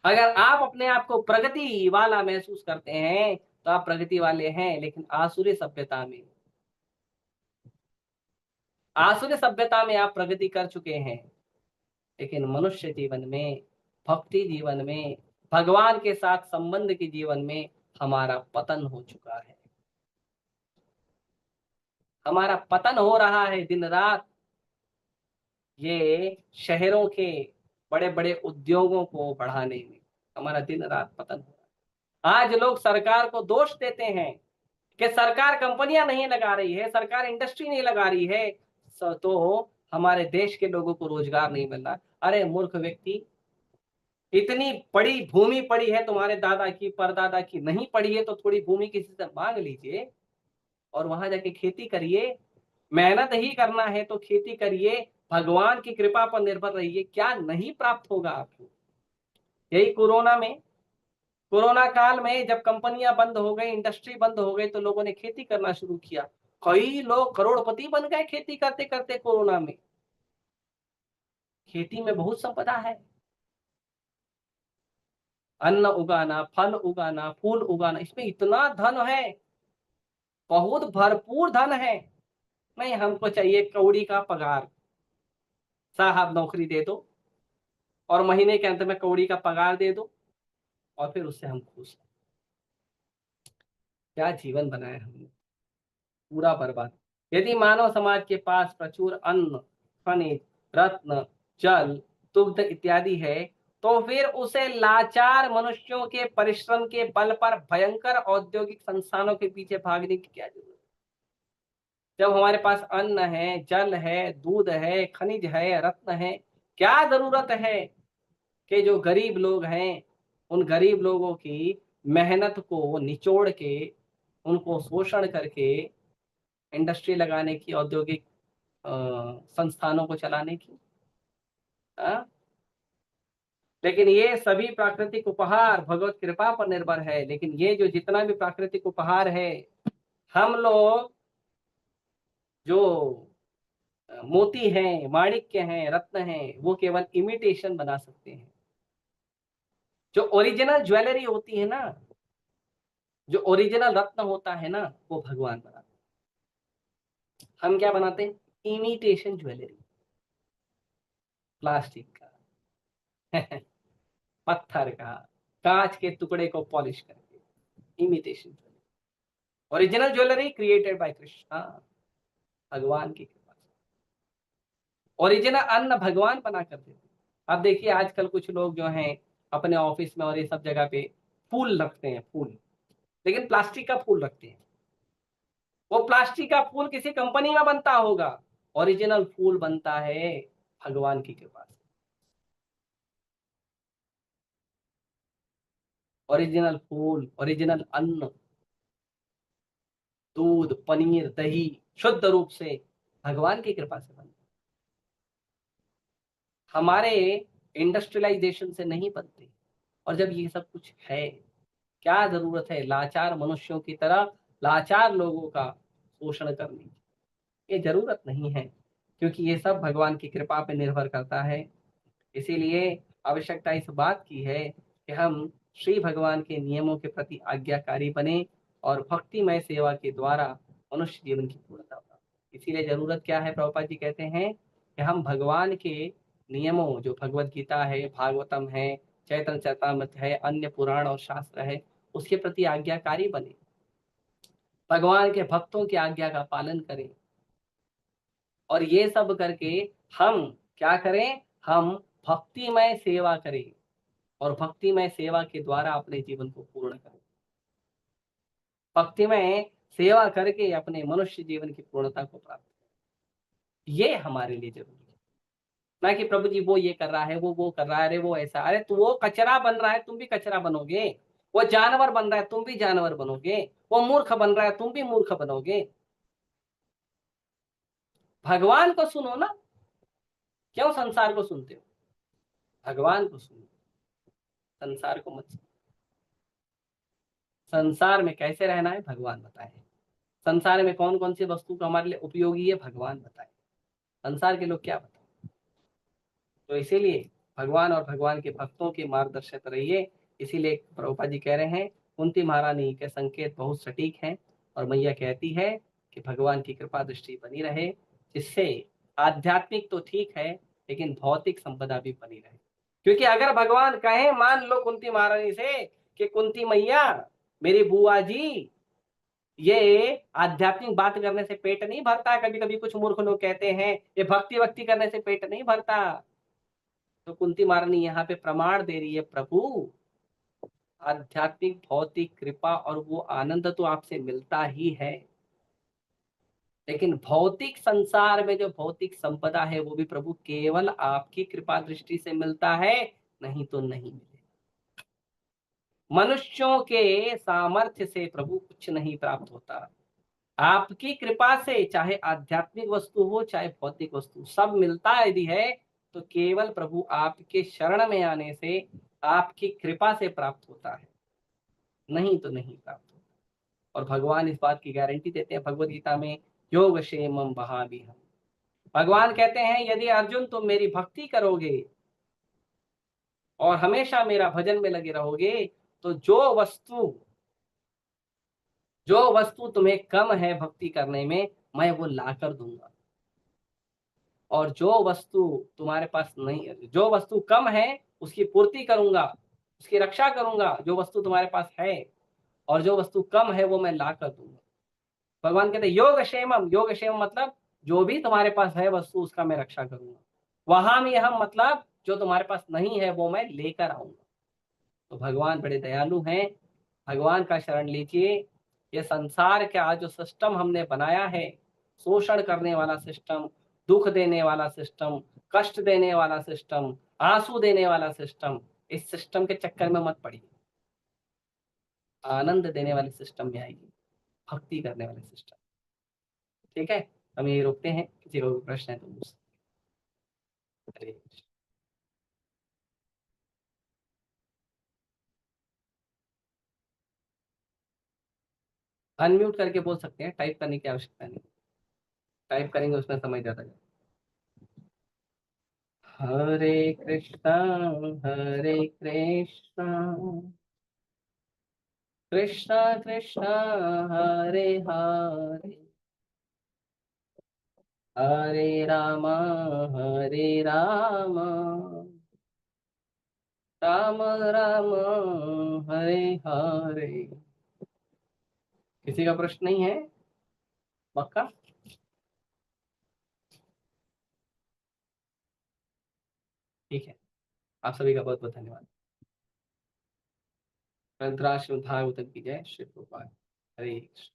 S1: अगर आप अपने आप को प्रगति वाला महसूस करते हैं तो आप प्रगति वाले हैं, लेकिन आसुरी सभ्यता में आप प्रगति कर चुके हैं। लेकिन मनुष्य जीवन में, भक्ति जीवन में, भगवान के साथ संबंध के जीवन में हमारा पतन हो चुका है। हमारा पतन हो रहा है दिन रात। ये शहरों के बड़े बड़े उद्योगों को बढ़ाने में हमारा दिन रात पतन हो रहा है। आज लोग सरकार को दोष देते हैं कि सरकार कंपनियां नहीं लगा रही है, सरकार इंडस्ट्री नहीं लगा रही है, तो हमारे देश के लोगों को रोजगार नहीं मिल रहा। अरे मूर्ख व्यक्ति, इतनी बड़ी भूमि पड़ी है तुम्हारे दादा की, परदादा की, नहीं पड़ी है तो थोड़ी भूमि किसी से मांग लीजिए और वहां जाके खेती करिए। मेहनत ही करना है तो खेती करिए, भगवान की कृपा पर निर्भर रहिए। क्या नहीं प्राप्त होगा आपको? यही कोरोना काल में जब कंपनियां बंद हो गई, इंडस्ट्री बंद हो गई, तो लोगों ने खेती करना शुरू किया। कई लोग करोड़पति बन गए खेती करते करते कोरोना में। खेती में बहुत संपदा है। अन्न उगाना, फल उगाना, फूल उगाना, इसमें इतना धन है, बहुत भरपूर धन है। नहीं, हमको चाहिए कौड़ी का पगार। साहब नौकरी दे दो और महीने के अंत में कौड़ी का पगार दे दो और फिर उससे हम खुश हैं। क्या जीवन बनाया हमने, पूरा बर्बाद। यदि मानव समाज के पास प्रचुर अन्न, खनिज, रत्न, जल, दुग्ध इत्यादि है, तो फिर उसे लाचार मनुष्यों के परिश्रम के बल पर भयंकर औद्योगिक संस्थानों के पीछे भागने की क्या जरूरत? जब हमारे पास अन्न है, जल है, दूध है, खनिज है, रत्न है, क्या जरूरत है कि जो गरीब लोग हैं उन गरीब लोगों की मेहनत को निचोड़ के, उनको शोषण करके इंडस्ट्री लगाने की, औद्योगिक संस्थानों को चलाने की। हाँ? लेकिन ये सभी प्राकृतिक उपहार भगवत कृपा पर निर्भर है। लेकिन ये जो जितना भी प्राकृतिक उपहार है, हम लोग जो मोती हैं, माणिक्य हैं, रत्न हैं, वो केवल इमिटेशन बना सकते हैं। जो ओरिजिनल ज्वेलरी होती है ना, जो ओरिजिनल रत्न होता है ना, वो भगवान बनाते हैं। हम क्या बनाते हैं? इमिटेशन ज्वेलरी, प्लास्टिक का पत्थर का, कांच के टुकड़े को पॉलिश करके imitation jewellery. Original jewellery created by Krishna, भगवान की कृपा से। ओरिजिनल अन्न भगवान बना कर देते। अब देखिए आजकल कुछ लोग जो हैं अपने ऑफिस में और ये सब जगह पे फूल रखते हैं, फूल, लेकिन प्लास्टिक का फूल रखते हैं। वो प्लास्टिक का फूल किसी कंपनी में बनता होगा, ओरिजिनल फूल बनता है भगवान की कृपा से। ओरिजिनल फूल, ओरिजिनल अन्न, दूध, पनीर, दही शुद्ध रूप से भगवान की कृपा से बनता। हमारे इंडस्ट्रियलाइजेशन से नहीं बनते। और जब ये सब कुछ है, क्या जरूरत है लाचार मनुष्यों की तरह लाचार लोगों का शोषण करने की? ये जरूरत नहीं है, क्योंकि ये सब भगवान की कृपा पर निर्भर करता है। इसीलिए आवश्यकता इस बात की है कि हम श्री भगवान के नियमों के प्रति आज्ञाकारी बने और भक्तिमय सेवा के द्वारा मनुष्य जीवन की पूर्णता प्राप्त। इसीलिए जरूरत क्या है? प्रभुपाद जी कहते हैं कि हम भगवान के नियमों, जो भगवत गीता है, भागवतम है, चैतन्य चरितामृत है, अन्य पुराण और शास्त्र है, उसके प्रति आज्ञाकारी बने, भगवान के भक्तों की आज्ञा का पालन करें। और ये सब करके हम क्या करें? हम भक्तिमय सेवा करें और भक्तिमय सेवा के द्वारा अपने जीवन को पूर्ण करें। भक्तिमय सेवा करके अपने मनुष्य जीवन की पूर्णता को प्राप्त करें। ये हमारे लिए जरूरी है। ना कि प्रभु जी वो ये कर रहा है, वो कर रहा है, अरे वो ऐसा, अरे तू वो कचरा बन रहा है, तुम भी कचरा बनोगे। वो जानवर बन रहा है, तुम भी जानवर बनोगे। वो मूर्ख बन रहा है, तुम भी मूर्ख बनोगे। भगवान को सुनो ना, क्यों संसार को सुनते हो? भगवान को सुनो, संसार को मत सुनो। संसार में कैसे रहना है भगवान बताए। संसार में कौन कौन सी वस्तु का हमारे लिए उपयोगी है भगवान बताए। संसार के लोग क्या बताए। तो इसीलिए भगवान और भगवान के भक्तों के मार्गदर्शक रहिए। इसीलिए प्रभुपाद जी कह रहे हैं, कुंती महारानी के संकेत बहुत सटीक हैं। और मैया कहती है कि भगवान की कृपा दृष्टि बनी रहे, जिससे आध्यात्मिक तो ठीक है लेकिन भौतिक संपदा भी बनी रहे। क्योंकि अगर भगवान कहें, मान लो कुंती महारानी से कि कुंती मैया, मेरी बुआ जी, ये आध्यात्मिक बात करने से पेट नहीं भरता। कभी कभी कुछ मूर्ख लोग कहते हैं ये भक्ति वक्ति करने से पेट नहीं भरता। तो कुंती महारानी यहाँ पे प्रमाण दे रही है, प्रभु आध्यात्मिक भौतिक कृपा और वो आनंद तो आपसे मिलता ही है, लेकिन भौतिक संसार में जो भौतिक संपदा है वो भी प्रभु केवल आपकी कृपा दृष्टि से मिलता है, नहीं तो नहीं मिलेगा। मनुष्यों के सामर्थ्य से प्रभु कुछ नहीं प्राप्त होता। आपकी कृपा से चाहे आध्यात्मिक वस्तु हो चाहे भौतिक वस्तु, सब मिलता यदि है तो केवल प्रभु आपके शरण में आने से, आपकी कृपा से प्राप्त होता है, नहीं तो नहीं प्राप्त होता। और भगवान इस बात की गारंटी देते हैं भगवद गीता में, योग क्षेमम वहामिहम्। भगवान कहते हैं यदि अर्जुन तुम मेरी भक्ति करोगे और हमेशा मेरा भजन में लगे रहोगे, तो जो वस्तु तुम्हें कम है भक्ति करने में, मैं वो ला कर दूंगा। और जो वस्तु तुम्हारे पास नहीं, जो वस्तु कम है उसकी पूर्ति करूंगा, उसकी रक्षा करूंगा। जो वस्तु तुम्हारे पास है और जो वस्तु कम है वो मैं ला कर दूंगा। भगवान कहते हैं योग क्षेमम, योग क्षेम मतलब जो भी तुम्हारे पास है वस्तु उसका मैं रक्षा करूंगा। वहां में हम मतलब जो तुम्हारे पास नहीं है वो मैं लेकर आऊंगा। तो भगवान बड़े दयालु हैं, भगवान का शरण लीजिए। ये संसार का जो सिस्टम हमने बनाया है, शोषण करने वाला सिस्टम, दुख देने वाला सिस्टम, कष्ट देने वाला सिस्टम, आंसू देने वाला सिस्टम, इस सिस्टम के चक्कर में मत पड़िए। आनंद देने वाले सिस्टम में आइए, भक्ति करने वाले सिस्टम। ठीक है, हम ये रोकते हैं। किसी को प्रश्न है तो मुझसे। हरे कृष्ण। अनम्यूट करके बोल सकते हैं, टाइप करने की आवश्यकता नहीं। टाइप करेंगे उसमें समय ज्यादा जाएगा। हरे कृष्णा हरे कृष्णा कृष्णा कृष्णा हरे हरे, हरे रामा हरे रामा, राम राम हरे हरे। किसी का प्रश्न नहीं है? पक्का? ठीक है, आप सभी का बहुत बहुत धन्यवाद। रुद्राक्ष भागवतम की जय। श्री प्रभुपाद। हरे कृष्ण।